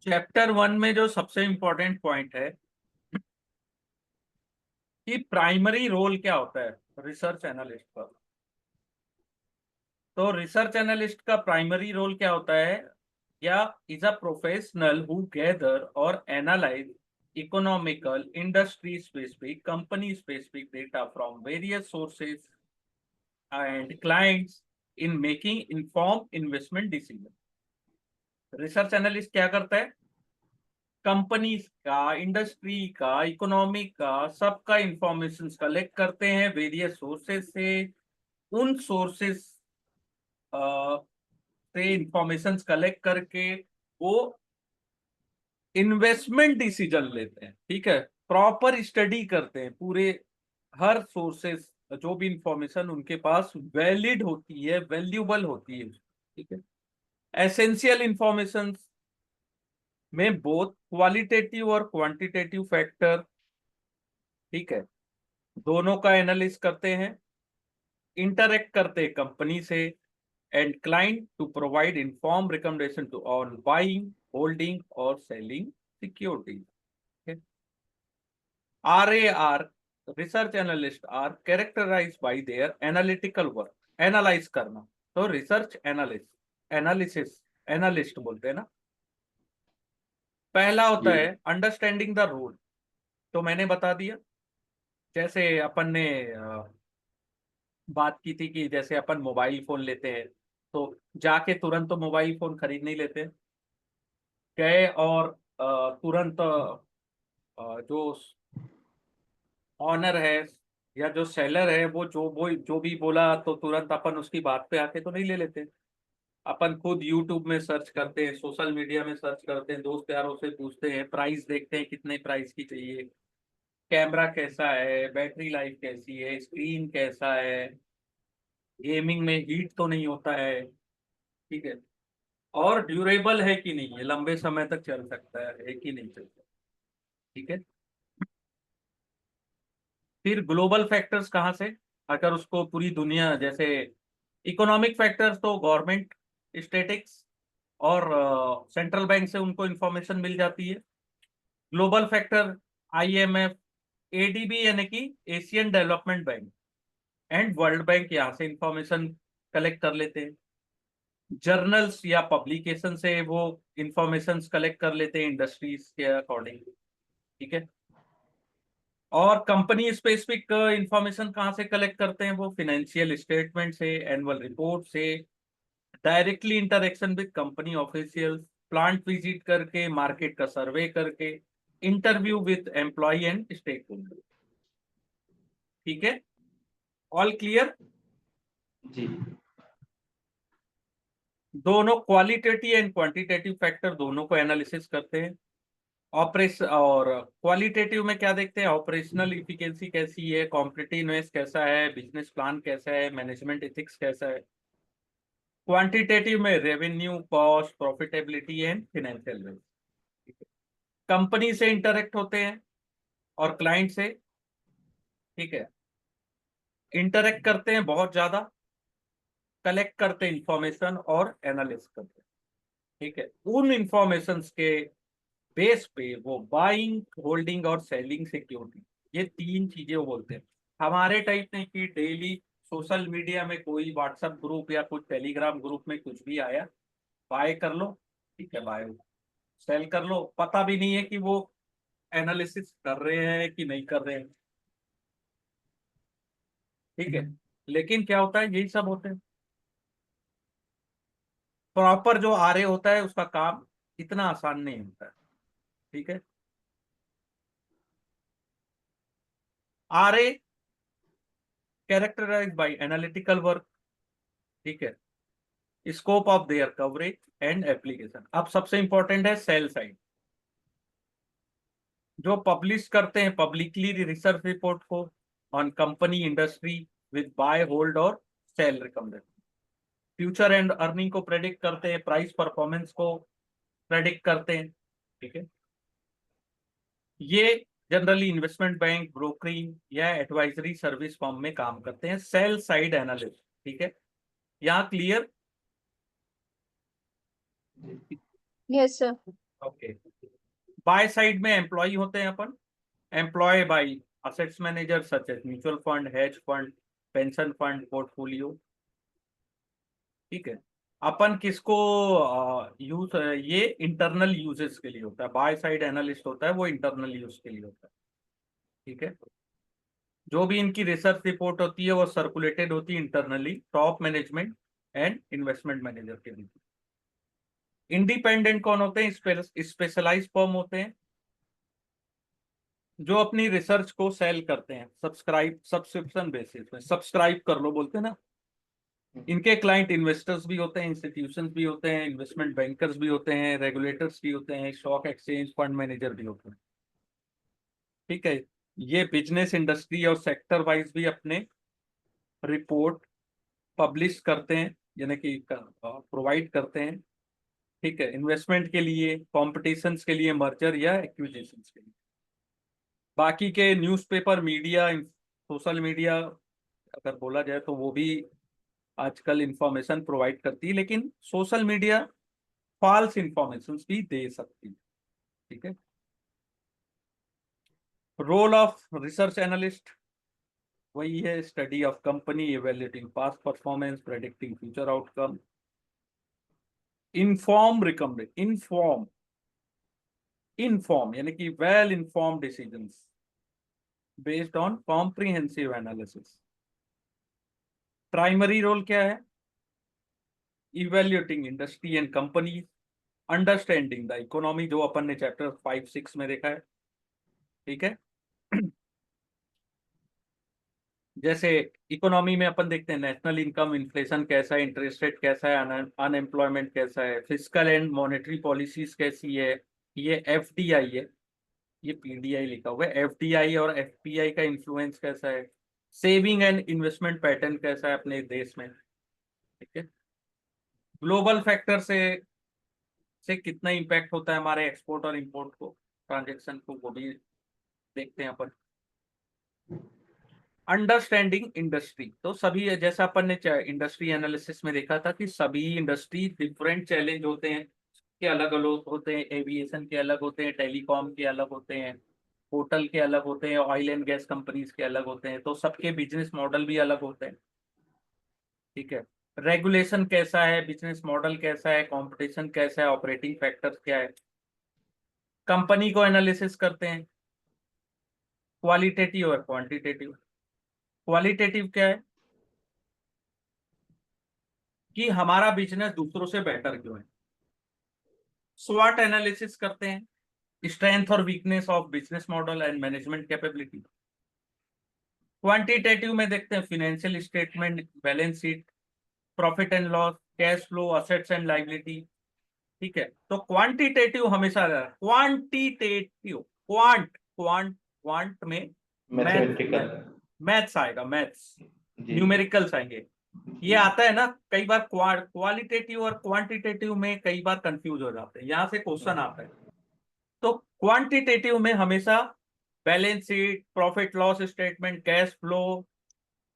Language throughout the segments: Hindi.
चैप्टर 1 में जो सबसे इंपॉर्टेंट पॉइंट है कि प्राइमरी रोल क्या होता है रिसर्च एनालिस्ट का। तो रिसर्च एनालिस्ट का प्राइमरी रोल क्या होता है, या is a professional who gather और analyse economical, industry specific, company specific data from various sources and clients in making inform investment decision. Research analyst क्या करता है, कंपनी का, इंडस्ट्री का, इकोनॉमी का, सबका इंफॉर्मेशन कलेक्ट करते हैं वेरियस सोर्सेज से। उन सोर्सेज से इंफॉर्मेशन कलेक्ट करके वो इन्वेस्टमेंट डिसीजन लेते हैं। ठीक है, प्रॉपर स्टडी करते हैं पूरे, हर सोर्सेस, जो भी इंफॉर्मेशन उनके पास वैलिड होती है, वैल्यूबल होती है। ठीक है, एसेंशियल इंफॉर्मेशन में बोथ क्वालिटेटिव और क्वांटिटेटिव फैक्टर, ठीक है, दोनों का एनालिस करते हैं। इंटरेक्ट करते हैं कंपनी से and client to provide inform recommendation to on buying, holding और selling security. RAR, research analyst are characterised by their analytical work. Analyse करना, तो रिसर्च एनालिस्ट, एनालिसिस, एनालिस्ट बोलते हैं ना। पहला होता जी है अंडरस्टैंडिंग द रूल, तो मैंने बता दिया। जैसे अपन ने बात की थी कि जैसे अपन मोबाइल फोन लेते हैं तो जाके तुरंत तो मोबाइल फोन खरीद नहीं लेते, गए और तुरंत जो ऑनर है या जो सेलर है वो जो भी बोला तो तुरंत अपन उसकी बात पे आके तो नहीं ले लेते। अपन खुद यूट्यूब में सर्च करते हैं, सोशल मीडिया में सर्च करते हैं, दोस्त यारों से पूछते हैं, प्राइस देखते हैं कितने प्राइस की चाहिए, कैमरा कैसा है, बैटरी लाइफ कैसी है, स्क्रीन कैसा है, गेमिंग में हीट तो नहीं होता है, ठीक है, और ड्यूरेबल है कि नहीं है, लंबे समय तक चल सकता है कि नहीं चलता। ठीक है, फिर ग्लोबल फैक्टर्स कहाँ से, अगर उसको पूरी दुनिया, जैसे इकोनॉमिक फैक्टर्स तो गवर्नमेंट, स्टेटिक्स और सेंट्रल बैंक से उनको इंफॉर्मेशन मिल जाती है। ग्लोबल फैक्टर IMF, ADB यानी कि Asian development bank and world bank, यहाँ से इंफॉर्मेशन कलेक्ट कर लेते हैं। जर्नल्स या पब्लिकेशन से वो इंफॉर्मेशन कलेक्ट कर लेते हैं इंडस्ट्रीज के अकॉर्डिंग। ठीक है, और कंपनी स्पेसिफिक इंफॉर्मेशन कहाँ से कलेक्ट करते हैं, वो फाइनेंशियल स्टेटमेंट से, एनुअल रिपोर्ट से, directly interaction with company officials, plant visit करके, मार्केट का सर्वे करके, interview with employee and stakeholder. ठीक है, ऑल क्लियर। जी दोनों क्वालिटेटिव एंड क्वांटिटेटिव फैक्टर दोनों को एनालिसिस करते हैं। ऑपरेशन और क्वालिटेटिव में क्या देखते हैं, ऑपरेशनल इफिशिएंसी कैसी है, कॉम्पिटिटिवनेस कैसा है, बिजनेस प्लान कैसा है, मैनेजमेंट एथिक्स कैसा है। क्वांटिटेटिव में revenue, cost, profitability and financial risk. Company से इंटरेक्ट होते हैं और क्लाइंट से, ठीक है, इंटरेक्ट करते हैं बहुत ज्यादा, कलेक्ट करते हैं इंफॉर्मेशन और एनालिस करते हैं। ठीक है, उन इंफॉर्मेशन के बेस पे वो बाइंग, होल्डिंग और सेलिंग सिक्योरिटी, ये तीन चीजें वो बोलते हैं। हमारे टाइप नहीं कि डेली सोशल मीडिया में कोई व्हाट्सएप ग्रुप या कुछ टेलीग्राम ग्रुप में कुछ भी आया, बाय कर लो, ठीक है, बाय, सेल कर लो, पता भी नहीं है कि वो एनालिसिस कर रहे हैं कि नहीं कर रहे हैं। ठीक है, लेकिन क्या होता है, यही सब होते हैं। प्रॉपर जो RA होता है उसका काम इतना आसान नहीं होता है। ठीक है, RA characterize by analytical work, ठीक है, scope of their coverage and application. अब सबसे इंपॉर्टेंट है सेल साइड, जो पब्लिश करते हैं पब्लिकली रिसर्च रिपोर्ट को on company, industry with buy, hold और sell recommendation. Future and earning को प्रेडिक्ट करते हैं, प्राइस परफॉर्मेंस को प्रेडिक्ट करते हैं। ठीक है, ये जनरली इन्वेस्टमेंट बैंक, ब्रोकरिंग या एडवाइजरी सर्विस फर्म में काम करते हैं, सेल साइड एनालिस्ट। ठीक है, यहाँ clear. Yes sir. Okay, buy side में एम्प्लॉय होते हैं अपन, employ by assets manager such as mutual fund, hedge fund, pension fund, portfolio. ठीक है, अपन किसको यूज, ये इंटरनल यूजेस के लिए होता है, बाय साइड एनालिस्ट होता है वो इंटरनल यूज के लिए होता है। ठीक है, जो भी इनकी रिसर्च रिपोर्ट होती है वो सर्कुलेटेड होती है internally top management and investment manager के बीच। इंडिपेंडेंट कौन होते हैं? स्पेशलाइज फर्म होते हैं जो अपनी रिसर्च को सेल करते हैं, सब्सक्रिप्शन बेसिस पे, सब्सक्राइब कर लो बोलते हैं ना। इनके क्लाइंट इन्वेस्टर्स भी होते हैं, इंस्टीट्यूशंस भी होते हैं, इन्वेस्टमेंट बैंकर्स भी होते हैं, रेगुलेटर्स भी होते हैं, स्टॉक एक्सचेंज, फंड मैनेजर भी होते हैं। ठीक है, ये बिजनेस, इंडस्ट्री और सेक्टर वाइज भी अपने रिपोर्ट पब्लिश करते हैं, यानी कि प्रोवाइड करते हैं। ठीक है, इन्वेस्टमेंट के लिए, कॉम्पिटिशन्स के लिए, मर्जर या एक्विजिशंस के लिए। बाकी के न्यूज़पेपर, मीडिया, सोशल मीडिया अगर बोला जाए तो वो भी आजकल इंफॉर्मेशन प्रोवाइड करती है, लेकिन सोशल मीडिया फॉल्स इंफॉर्मेशन भी दे सकती है। ठीक है, रोल ऑफ रिसर्च एनालिस्ट वही है, study of company, evaluating past performance, predicting future outcome, inform recommend, inform यानी कि well inform decisions based on comprehensive analysis. Primary role क्या है? Evaluating industry and company, understanding the economy, जो अपन ने चैप्टर 5-6 में देखा है। ठीक है, जैसे इकोनॉमी में अपन देखते हैं नेशनल इनकम, इन्फ्लेशन कैसा है, इंटरेस्ट रेट कैसा है, अनएम्प्लॉयमेंट कैसा है, फिस्कल एंड मॉनेटरी पॉलिसीज कैसी है, ये एफडीआई है, ये पीडीआई लिखा हुआ है, एफडीआई और एफपीआई का इन्फ्लुएंस कैसा है, सेविंग एंड इन्वेस्टमेंट पैटर्न कैसा है अपने देश में। ठीक है, ग्लोबल फैक्टर से कितना इम्पैक्ट होता है हमारे एक्सपोर्ट और इंपोर्ट को, ट्रांजेक्शन को, वो भी देखते हैं अपन। अंडरस्टैंडिंग इंडस्ट्री, तो सभी जैसा अपन ने इंडस्ट्री एनालिसिस में देखा था कि सभी इंडस्ट्री डिफरेंट चैलेंज होते हैं, के अलग अलग होते हैं, एविएशन के अलग होते हैं, टेलीकॉम के अलग होते हैं, होटल के अलग होते हैं, ऑयल एंड गैस कंपनीज के अलग होते हैं, तो सबके बिजनेस मॉडल भी अलग होते हैं। ठीक है, रेगुलेशन कैसा है, बिजनेस मॉडल कैसा है, कंपटीशन कैसा है, ऑपरेटिंग फैक्टर्स क्या है। कंपनी को एनालिसिस करते हैं, क्वालिटेटिव और क्वांटिटेटिव। क्वालिटेटिव क्या है कि हमारा बिजनेस दूसरों से बेटर क्यों है। स्वॉट एनालिसिस करते हैं, स्ट्रेंथ और weakness of business model and management capability. Quantitative में देखते हैं financial statement, balance sheet, profit and loss, cash flow, assets and liability. ठीक है, तो क्वांटिटेटिव हमेशा क्वांटिटेटिव, क्वांट क्वांट क्वांट में मैथ, मैथमेटिकल। मैथ्स आएगा, मैथ्स, जी। न्यूमेरिकल्स आएंगे। ये जी। आता है ना, कई बार क्वालिटेटिव और क्वांटिटेटिव में कई बार कंफ्यूज हो जाते हैं, यहाँ से क्वेश्चन आता है। तो क्वांटिटेटिव में हमेशा balance sheet, profit loss statement, cash flow,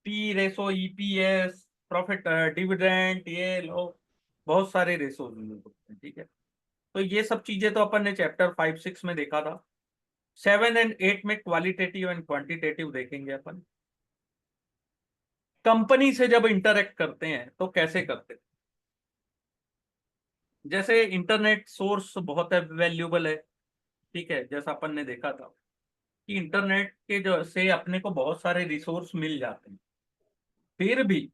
P ratio, EPS, profit, dividend, ये लो, बहुत सारे रेशो होते हैं। ठीक है, तो ये सब चीजें तो अपन ने चैप्टर 5-6 में देखा था। 7 और 8 में क्वालिटेटिव एंड क्वांटिटेटिव देखेंगे अपन। कंपनी से जब इंटरेक्ट करते हैं तो कैसे करते हैं? जैसे इंटरनेट सोर्स बहुत वैल्यूबल है। ठीक है, जैसा अपन ने देखा था कि इंटरनेट के जो से अपने को बहुत सारे रिसोर्स मिल जाते हैं, फिर भी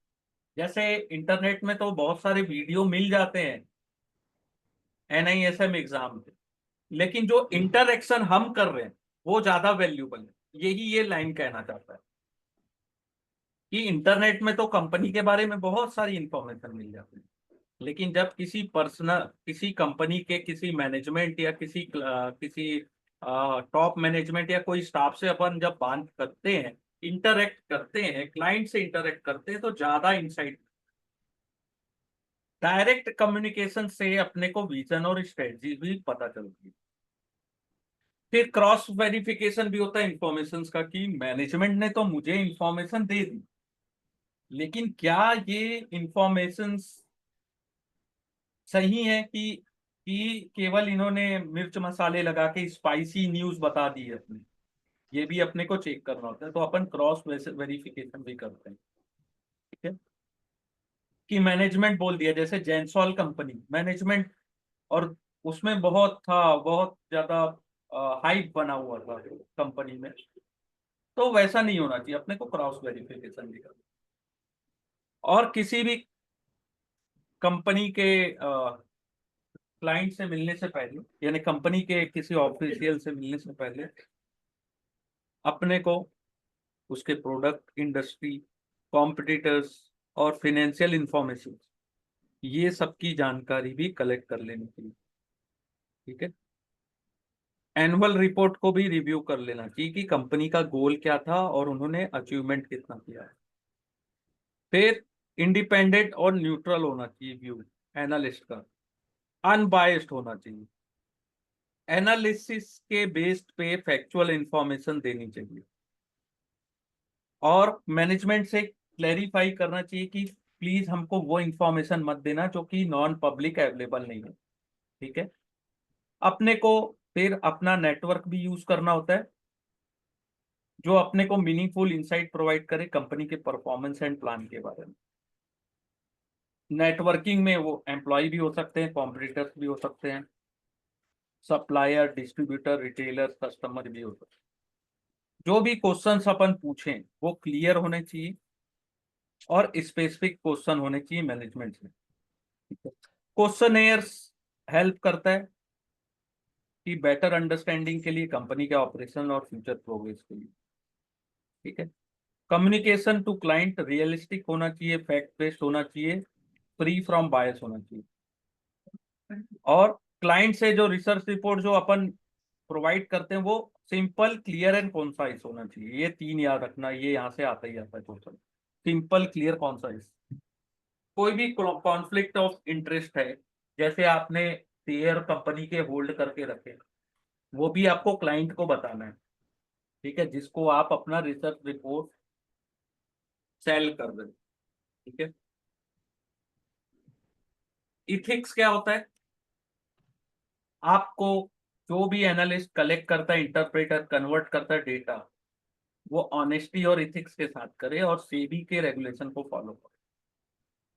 जैसे इंटरनेट में तो बहुत सारे वीडियो मिल जाते हैं एनआईएसएम एग्जाम के, लेकिन जो इंटरेक्शन हम कर रहे हैं वो ज्यादा वैल्यूबल है, यही ये लाइन कहना चाहता है कि इंटरनेट में तो कंपनी के बारे में बहुत सारी इंफॉर्मेशन मिल जाती है, लेकिन जब किसी कंपनी के किसी मैनेजमेंट या किसी टॉप मैनेजमेंट या कोई स्टाफ से अपन जब बात करते हैं, इंटरेक्ट करते हैं, क्लाइंट से इंटरेक्ट करते हैं, तो ज्यादा इंसाइट, डायरेक्ट कम्युनिकेशन से अपने को विजन और स्ट्रेटजी भी पता चलती है। फिर क्रॉस वेरिफिकेशन भी होता है इंफॉर्मेशन का कि मैनेजमेंट ने तो मुझे इंफॉर्मेशन दे दी, लेकिन क्या ये इंफॉर्मेशन सही है कि कि केवल इन्होंने मिर्च मसाले लगा के स्पाइसी न्यूज बता दी है अपने, ये भी अपने को चेक करना होता है, तो अपन क्रॉस वेरिफिकेशन भी करते हैं। ठीक है, कि मैनेजमेंट बोल दिया, जैसे जेंसॉल कंपनी मैनेजमेंट, और उसमें बहुत था, बहुत ज्यादा हाइप बना हुआ था कंपनी में, तो वैसा नहीं होना चाहिए, अपने को क्रॉस वेरिफिकेशन भी करना। और किसी भी कंपनी के क्लाइंट से मिलने से पहले, यानी कंपनी के किसी ऑफिशियल से मिलने से पहले, अपने को उसके प्रोडक्ट, इंडस्ट्री, कॉम्पिटिटर्स और फाइनेंशियल इंफॉर्मेशन, ये सब की जानकारी भी कलेक्ट कर लेनी चाहिए। ठीक है, एनुअल रिपोर्ट को भी रिव्यू कर लेना चाहिए कि कंपनी का गोल क्या था और उन्होंने अचीवमेंट कितना किया है। फिर इंडिपेंडेंट और न्यूट्रल होना चाहिए व्यू एनालिस्ट का, अनबायस्ड होना चाहिए, एनालिसिस के बेस्ड पे फैक्चुअल इंफॉर्मेशन देनी चाहिए, और मैनेजमेंट से क्लैरिफाई करना चाहिए कि प्लीज हमको वो इंफॉर्मेशन मत देना जो कि नॉन पब्लिक अवेलेबल नहीं है। ठीक है, अपने को फिर अपना नेटवर्क भी यूज करना होता है, जो अपने को मीनिंगफुल इंसाइट प्रोवाइड करे कंपनी के परफॉर्मेंस एंड प्लान के बारे में। नेटवर्किंग में वो एम्प्लॉय भी हो सकते हैं, कॉम्पिटिटर्स भी हो सकते हैं, सप्लायर, डिस्ट्रीब्यूटर, रिटेलर, कस्टमर भी हो सकते हैं। जो भी क्वेश्चंस अपन पूछें वो क्लियर होने चाहिए और स्पेसिफिक क्वेश्चन होने चाहिए मैनेजमेंट से। क्वेश्चनेयर्स हेल्प करता है कि बेटर अंडरस्टैंडिंग के लिए, कंपनी के ऑपरेशन और फ्यूचर प्रोग्रेस के लिए। ठीक है, कम्युनिकेशन टू क्लाइंट रियलिस्टिक होना चाहिए, फैक्ट बेस्ड होना चाहिए, फ्री फ्रॉम बायस होना चाहिए। और क्लाइंट से जो रिसर्च रिपोर्ट जो अपन प्रोवाइड करते हैं वो सिंपल, क्लियर एंड कॉन्साइज होना चाहिए। ये तीन याद रखना, ये यहाँ से आता ही आता है क्वेश्चन, सिंपल, क्लियर, कॉन्साइज। कोई भी कॉन्फ्लिक्ट ऑफ इंटरेस्ट है, जैसे आपने शेयर कंपनी के होल्ड करके रखे, वो भी आपको क्लाइंट को बताना है। ठीक है, जिसको आप अपना रिसर्च रिपोर्ट सेल कर रहे हो। ठीक है, इथिक्स क्या होता है? आपको जो भी एनालिस्ट कलेक्ट करता है, इंटरप्रेटर कन्वर्ट करता है डेटा, वो ऑनेस्टी और इथिक्स के साथ करे और सेबी के रेगुलेशन को फॉलो करे।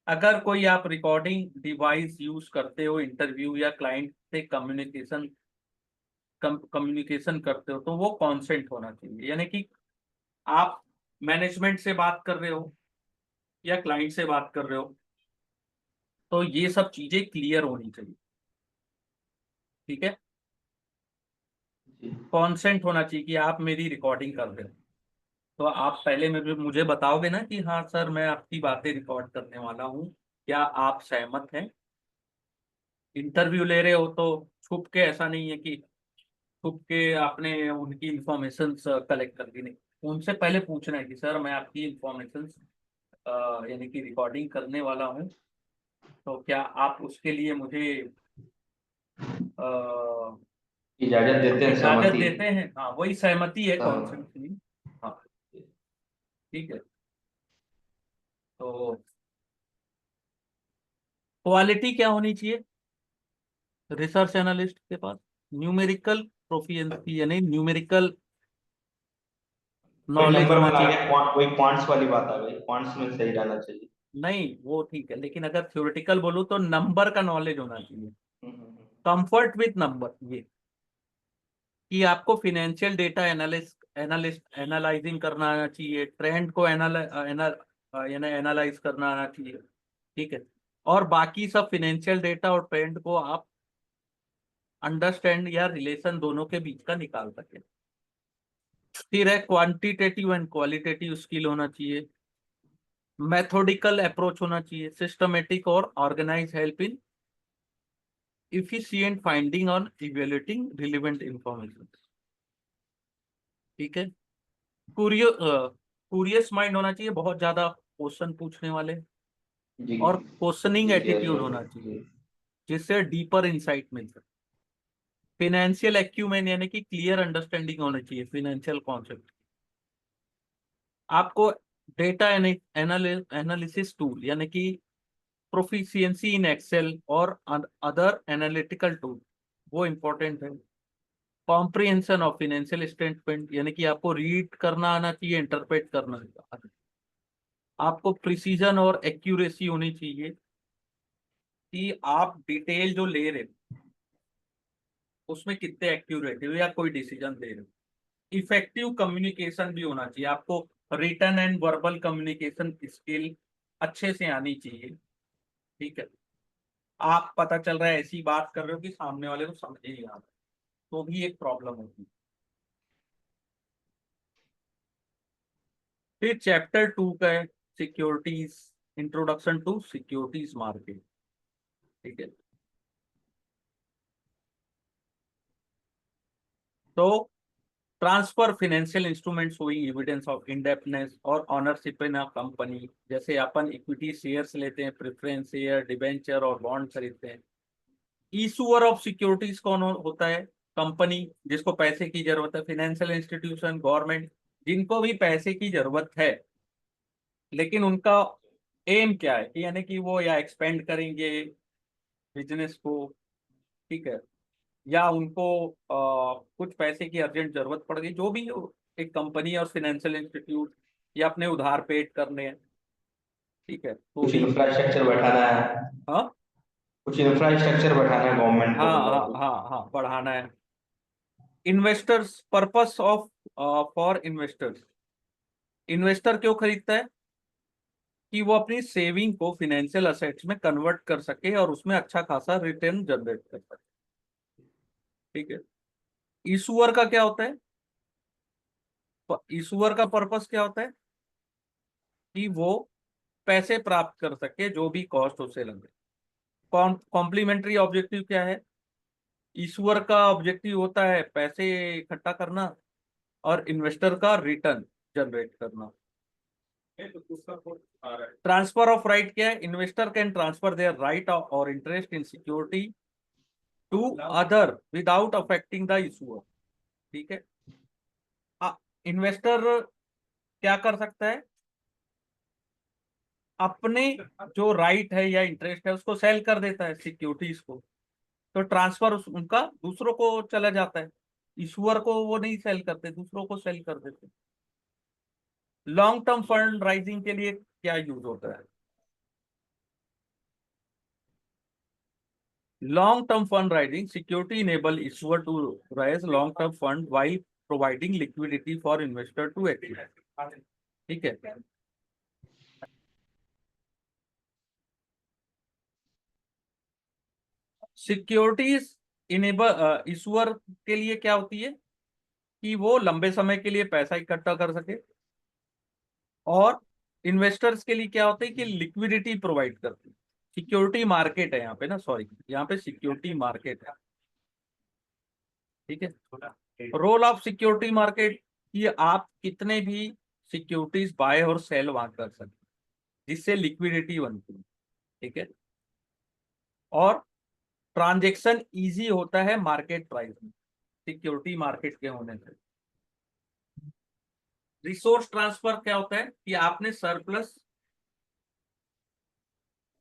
अगर कोई आप रिकॉर्डिंग डिवाइस यूज करते हो इंटरव्यू या क्लाइंट से कम्युनिकेशन करते हो, तो वो कॉन्सेंट होना चाहिए, यानी कि आप मैनेजमेंट से बात कर रहे हो या क्लाइंट से बात कर रहे हो, तो ये सब चीजें क्लियर होनी चाहिए। ठीक है, जी। कॉन्सेंट होना चाहिए कि आप मेरी रिकॉर्डिंग कर रहे हो, तो आप पहले मुझे बताओगे ना कि हाँ सर, मैं आपकी बातें रिकॉर्ड करने वाला हूँ, क्या आप सहमत हैं? इंटरव्यू ले रहे हो तो छुप के, ऐसा नहीं है कि छुप के आपने उनकी इंफॉर्मेशन कलेक्ट कर दी, नहीं, उनसे पहले पूछना है कि सर मैं आपकी इंफॉर्मेशन यानी कि रिकॉर्डिंग करने वाला हूँ, तो क्या आप उसके लिए मुझे अ, इजाजत देते हैं, इजाजत सहमति। देते हैं? हाँ, वही सहमति है, सहमति। कॉन्सेंट। हाँ, ठीक है। तो क्वालिटी क्या होनी चाहिए रिसर्च एनालिस्ट के पास? न्यूमेरिकल प्रोफिशिएंसी, यानी न्यूमेरिकल वही नॉलेज नंबर होना बना चाहिए। के वही क्वांट्स वाली बात आ गई, क्वांट्स में सही रहना चाहिए। नहीं, वो ठीक है, लेकिन अगर थ्योरेटिकल बोलूं तो नंबर का नॉलेज होना चाहिए, हम्म, कंफर्ट विथ नंबर, ये कि आपको फिनेंशियल डेटा एनालाइजिंग करना आना चाहिए, ट्रेंड को यानी एनालाइज करना आना चाहिए। ठीक है, और बाकी सब फिनेंशियल डेटा और ट्रेंड को आप अंडरस्टैंड या रिलेशन दोनों के बीच का निकाल सके। फिर है क्वांटिटेटिव एंड क्वालिटेटिव स्किल होना चाहिए, मेथोडिकल अप्रोच होना चाहिए, सिस्टमेटिक और organize help in efficient finding on evaluating relevant information। ठीक है, क्यूरियस माइंड होना चाहिए, बहुत ज्यादा क्वेश्चन पूछने वाले, जी। और क्वेश्चनिंग जिज्ञासु। एटीट्यूड होना चाहिए, जी। जिससे डीपर इंसाइट मिल सके। फिनेंशियल एक्यूमेन, यानी कि क्लियर अंडरस्टैंडिंग होना चाहिए फिनेंशियल कॉन्सेप्ट। आपको डेटा एनालिसिस टूल, यानी कि प्रोफिशिएंसी इन एक्सेल और अदर एनालिटिकल टूल, वो इंपॉर्टेंट है। कॉम्प्रिहेंशन ऑफ फाइनेंशियल स्टेटमेंट, यानी कि आपको रीड करना आना चाहिए, इंटरप्रेट करना आना चाहिए। आपको प्रिसीजन और एक्यूरेसी होनी चाहिए कि आप डिटेल जो ले रहे हो उसमें कितने एक्यूरेट हो या कोई डिसीजन दे रहे हो। इफेक्टिव कम्युनिकेशन भी होना चाहिए आपको, written and verbal communication skill अच्छे से आनी चाहिए। ठीक है, आप पता चल रहा है ऐसी बात कर रहे हो कि सामने वाले को समझ ही नहीं आ रहा, तो भी एक प्रॉब्लम होती है। फिर चैप्टर 2 का है securities, introduction to securities market. ठीक है, तो transfer financial instrument showing evidence of indebtedness और ऑनरशिप इन अ कंपनी, जैसे अपन इक्विटी शेयर्स लेते हैं, प्रेफरेंस शेयर, डिबेंचर और बॉन्ड खरीदते हैं। इशूअर ऑफ सिक्योरिटीज कौन होता है? कंपनी जिसको पैसे की जरूरत है, फाइनेंशियल इंस्टीट्यूशन, गवर्नमेंट जिनको भी पैसे की जरूरत है, लेकिन उनका एम क्या है कि यानी कि वो या एक्सपेंड करेंगे बिजनेस को, ठीक है, या उनको कुछ पैसे की अर्जेंट जरूरत पड़ गई, जो भी हो, एक कंपनी और फाइनेंशियल इंस्टीट्यूट या अपने उधार पेड करने हैं, ठीक है, तो कुछ भी। इंफ्रास्ट्रक्चर बैठाना है, हाँ कुछ इंफ्रास्ट्रक्चर बैठाना है गवर्नमेंट को, हाँ हाँ मतलब हाँ हाँ, बढ़ाना है। Investors purpose of, for investors, investor क्यों खरीदता है? कि वो अपनी सेविंग को फिनेंशियल असेट्स में कन्वर्ट कर सके और उसमें अच्छा खासा रिटर्न जनरेट कर सके। ठीक है, इशूअर का क्या होता है? इशूअर का पर्पस क्या होता है? कि वो पैसे प्राप्त कर सके जो भी कॉस्ट उसे लगे। कॉम्प्लीमेंट्री ऑब्जेक्टिव क्या है? इशूअर का ऑब्जेक्टिव होता है पैसे इकट्ठा करना और इन्वेस्टर का रिटर्न जनरेट करना। ट्रांसफर ऑफ राइट क्या है? Investor can transfer their right और interest in security to other without affecting the issuer. ठीक है, इन्वेस्टर क्या कर सकता है? अपने जो राइट है या इंटरेस्ट है उसको सेल कर देता है, सिक्योरिटीज को, तो ट्रांसफर उनका दूसरों को चला जाता है। इशूअर को वो नहीं सेल करते, दूसरों को सेल कर देते। लॉन्ग टर्म फंड राइजिंग के लिए क्या यूज होता है? Long term fund raising, security enable issuer to raise long term fund while providing liquidity for investor to active. ठीक है, सिक्योरिटीज इनेबल इशूअर के लिए क्या होती है? कि वो लंबे समय के लिए पैसा इकट्ठा कर सके, और इन्वेस्टर्स के लिए क्या होता है? कि लिक्विडिटी प्रोवाइड करती है। सिक्योरिटी मार्केट है यहाँ पे ना, सॉरी, यहाँ पे सिक्योरिटी मार्केट है। ठीक है, रोल ऑफ सिक्योरिटी मार्केट, कि आप कितने भी सिक्योरिटीज बाय और सेल वहां कर सकते हैं, जिससे लिक्विडिटी बनती है। ठीक है, और ट्रांजेक्शन इजी होता है मार्केट प्राइस में, सिक्योरिटी मार्केट के होने से। रिसोर्स ट्रांसफर क्या होता है? कि आपने सरप्लस,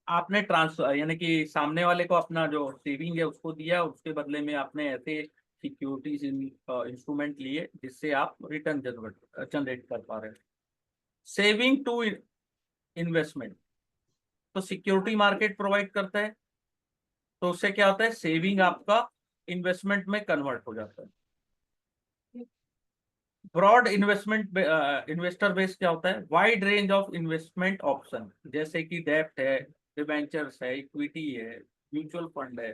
आपने ट्रांसफर यानी कि सामने वाले को अपना जो सेविंग है उसको दिया, उसके बदले में आपने ऐसे सिक्योरिटीज इंस्ट्रूमेंट लिए जिससे आप रिटर्न जनरेट कर पा रहे हैं। सेविंग टू इन्वेस्टमेंट, तो सिक्योरिटी मार्केट प्रोवाइड करता है, तो उससे क्या होता है? सेविंग आपका इन्वेस्टमेंट में कन्वर्ट हो जाता है। ब्रॉड इन्वेस्टमेंट इन्वेस्टर बेस क्या होता है? Wide range of investment option, जैसे कि डेब्ट है, डिबेंचर्स है, इक्विटी है, म्यूचुअल फंड है,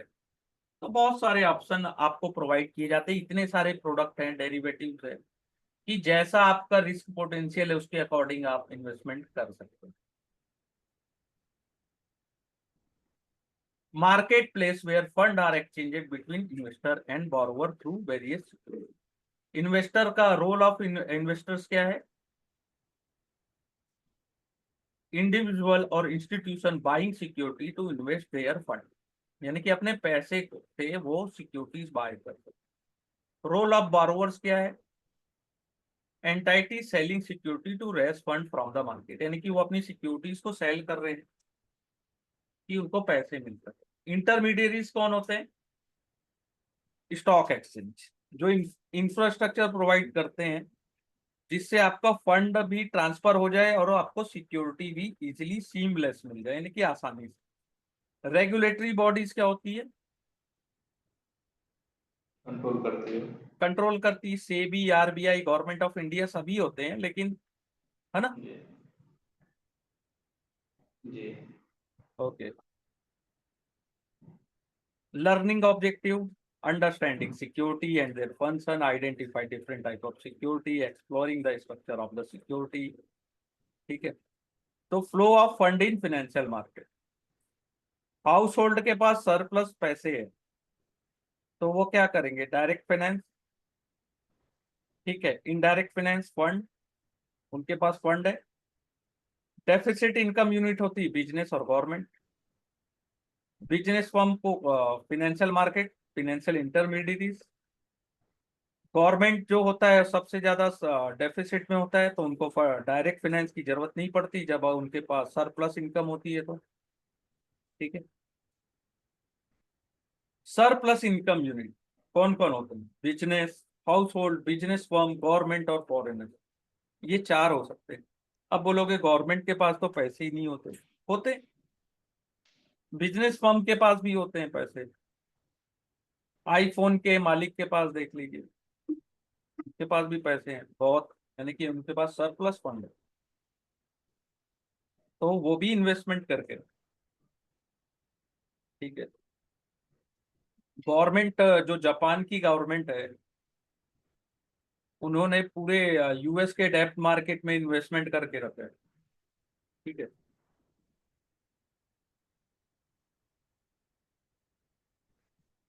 तो बहुत सारे ऑप्शन आपको प्रोवाइड किए जाते हैं। इतने सारे प्रोडक्ट हैं, डेरिवेटिव्स है, कि जैसा आपका रिस्क पोटेंशियल है उसके अकॉर्डिंग आप इन्वेस्टमेंट कर सकते हैं। Market place where fund are exchanged between investor and borrower through various. Investor का रोल ऑफ इन्वेस्टर्स क्या है? इंडिविजुअल और institution buying security to invest their fund, यानी कि अपने पैसे से वो सिक्योरिटीज बाय करते हैं। रोल ऑफ बोरोवर्स क्या है? Entity selling security to raise fund from the market, यानी कि वो अपनी सिक्योरिटीज को सेल कर रहे हैं। कि उनको पैसे मिल सके। इंटरमीडियरीज कौन होते हैं? स्टॉक एक्सचेंज, जो इंफ्रास्ट्रक्चर प्रोवाइड करते हैं जिससे आपका फंड भी ट्रांसफर हो जाए और आपको सिक्योरिटी भी इजीली सीमलेस मिल जाए, यानी कि आसानी से। रेगुलेटरी बॉडीज क्या होती है? कंट्रोल करती है। कंट्रोल करती, SEBI, RBI, government of India, सभी होते हैं, लेकिन है ना। जी जी। Okay. Learning objective, understanding security and their function, identify different type of security, exploring the structure of the security। ठीक है। तो flow of fund in financial market, house hold के पास सरप्लस पैसे है तो वो क्या करेंगे? डायरेक्ट फाइनेंस, ठीक है, इनडायरेक्ट फाइनेंस फंड, उनके पास फंड है। डेफिसिट इनकम यूनिट होती है बिजनेस और गवर्नमेंट। बिजनेस फर्म को financial market, financial intermediaries. Government जो होता है सबसे ज्यादा डेफिसिट में होता है तो उनको डायरेक्ट फाइनेंस की जरूरत नहीं पड़ती जब उनके पास सरप्लस इनकम होती है तो। ठीक है। सरप्लस इनकम यूनिट कौन कौन होते हैं? Business, house hold, business firm, government और फॉरेनर, ये चार हो सकते हैं। अब बोलोगे गवर्नमेंट के पास तो पैसे ही नहीं होते। होते, बिजनेस फर्म के पास भी होते हैं पैसे। आईफोन के मालिक के पास देख लीजिए, उनके पास भी पैसे हैं बहुत, यानी कि उनके पास सरप्लस फंड है तो वो भी इन्वेस्टमेंट करके। ठीक है। गवर्नमेंट, जो जापान की गवर्नमेंट है, उन्होंने पूरे यूएस के डेब्ट मार्केट में इन्वेस्टमेंट करके रखा है। ठीक है।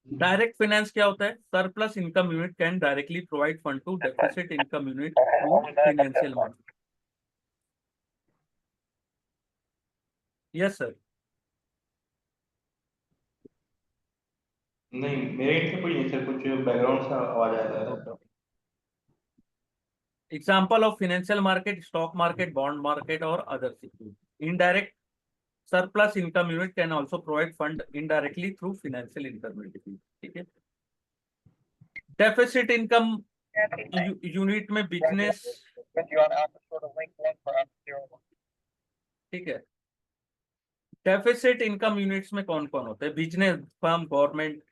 डायरेक्ट फाइनेंस क्या होता है? Surplus income unit can directly provide fund to deficit income unit through financial market. Yes sir. नहीं, मेरे से कुछ नहीं सर, कुछ बैकग्राउंड सा आवाज आ रहा है। Okay. Example of financial market, stock market, bond market और other security. Indirect surplus income unit can also provide fund indirectly through financial intermediary. ठीक है। डेफिसिट इनकम यूनिट में बिजनेस, ठीक है, डेफिसिट इनकम यूनिट्स में कौन कौन होते हैं? Business firm, government,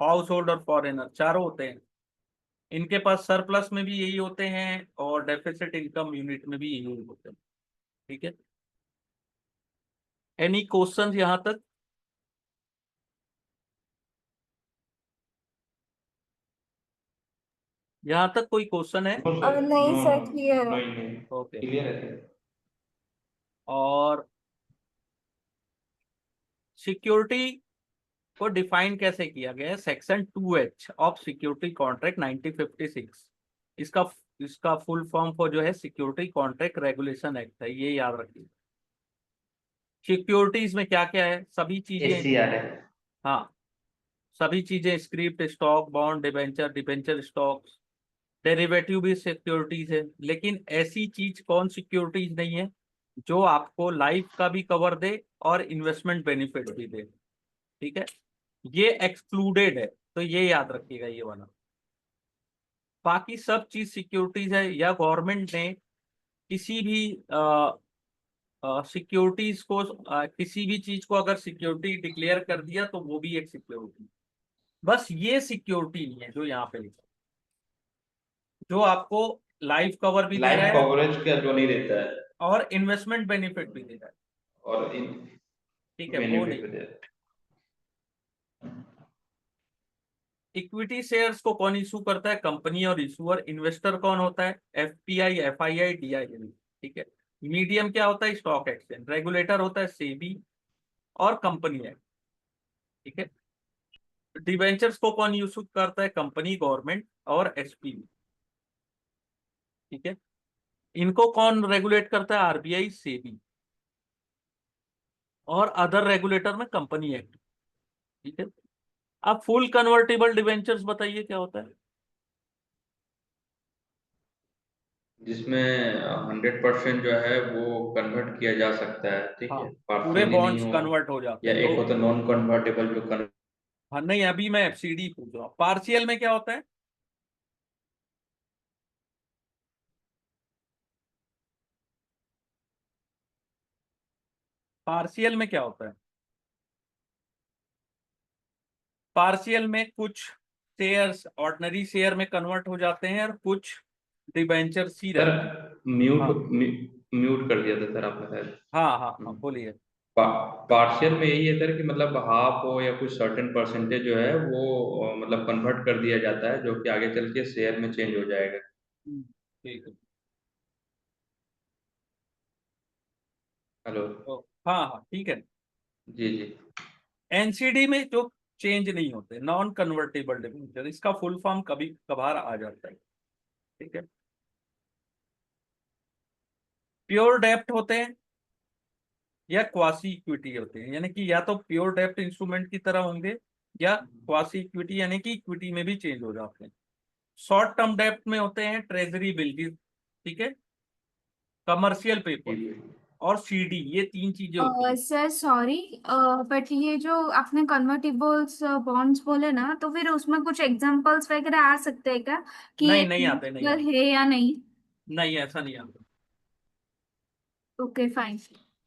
house hold और फॉरेनर, चारों होते हैं। इनके पास सरप्लस में भी यही होते हैं और डेफिसिट इनकम यूनिट में भी यही होते हैं। ठीक है। एनी क्वेश्चंस यहां तक? यहां तक कोई क्वेश्चन है? नो सर, नहीं नो सर, नो, क्लियर है। नहीं नहीं, ओके। क्लियर है सर। और सिक्योरिटी को डिफाइन कैसे किया गया है? Section 2H of security contract 1956। इसका इसका फुल फॉर्म को जो है सिक्योरिटी कॉन्ट्रैक्ट रेगुलेशन एक्ट है, ये याद रखिए। सिक्योरिटीज में क्या क्या है? सभी चीजें, SCR है। हाँ, सभी चीजें, script, stock, bond, debenture, debenture stocks, derivative भी सिक्योरिटीज है। लेकिन ऐसी चीज कौन सिक्योरिटीज नहीं है जो आपको लाइफ का भी कवर दे और इन्वेस्टमेंट बेनिफिट भी दे। ठीक है, ये एक्सक्लूडेड है, तो ये याद रखिएगा ये वाला। बाकी सब चीज सिक्योरिटीज है, या गवर्नमेंट ने किसी भी सिक्योरिटीज को, किसी भी चीज को अगर सिक्योरिटी डिक्लेयर कर दिया तो वो भी एक सिक्योरिटी। बस ये सिक्योरिटी नहीं है जो यहाँ पे लिखा है, जो आपको लाइफ कवर भी दे रहा लाइफ है कवरेज का जो नहीं देता है, और इन्वेस्टमेंट बेनिफिट भी दे रहा है। और इन ठीक है, वो बेनिफिट नहीं। भी देता है। इक्विटी शेयर्स को कौन इशू करता है? कंपनी और इशूअर। इन्वेस्टर कौन होता है? FPI, FII, DIL. ठीक है। मीडियम क्या होता है? Stock exchange. रेगुलेटर होता है सेबी और कंपनी एक्ट। ठीक है। डिवेंचर्स को कौन इशू करता है? कंपनी, गवर्नमेंट और एसपीबी। ठीक है। इनको कौन रेगुलेट करता है? आरबीआई, सेबी और अदर रेगुलेटर में कंपनी एक्ट। ठीक है। अब फुल कन्वर्टेबल डिवेंचर्स बताइए क्या होता है? जिसमें 100% जो है वो कन्वर्ट किया जा सकता है, ठीक हाँ, है, पूरे पार्शियली नहीं बॉन्ड्स हो। कन्वर्ट हो जाते या हैं एक तो। होता नॉन कन्वर्टेबल जो हाँ नहीं, अभी मैं एफसीडी पूछ रहा हूँ, पार्शियल में क्या होता है? पार्शियल में क्या होता है? पार्शियल में कुछ शेयर्स ऑर्डिनरी शेयर में कन्वर्ट हो जाते हैं और कुछ डिबेंचर्स ही सर रहते हैं। म्यूट हाँ म्यूट कर दिया था सर आपने शायद। हाँ हाँ हाँ, हम्म। बोलिए। पार्शियल में यही है सर कि मतलब हाफ हो या कुछ सर्टेन परसेंटेज जो है वो मतलब कन्वर्ट कर दिया जाता है, जो कि आगे चल के शेयर में चेंज हो जाएगा। ठीक है। हेलो। तो हाँ हाँ ठीक है। जी जी। एनसीडी में जो चेंज नहीं होते, नॉन कन्वर्टेबल डिबेंचर, इसका फुल फॉर्म कभी कभार आ जाता है। ठीक है। प्योर डेप्ट होते हैं या क्वासी इक्विटी होते हैं, यानी कि या तो प्योर डेप्ट इंस्ट्रूमेंट की तरह होंगे या क्वासी इक्विटी, यानी कि इक्विटी में भी चेंज हो जाते हैं। शॉर्ट टर्म डेप्ट में होते हैं ट्रेजरी बिल, ठीक है, कमर्शियल पेपर जी और सीडी, ये तीन चीजें होती हैं। सर सॉरी, बट ये जो आपने कन्वर्टिबल्स बॉन्ड्स बोले ना, तो फिर उसमें कुछ एग्जांपल्स वगैरह आ सकते हैं क्या कि ये नहीं नहीं आते, नहीं convertible आते। है या नहीं? नहीं, ऐसा नहीं आता। Okay fine.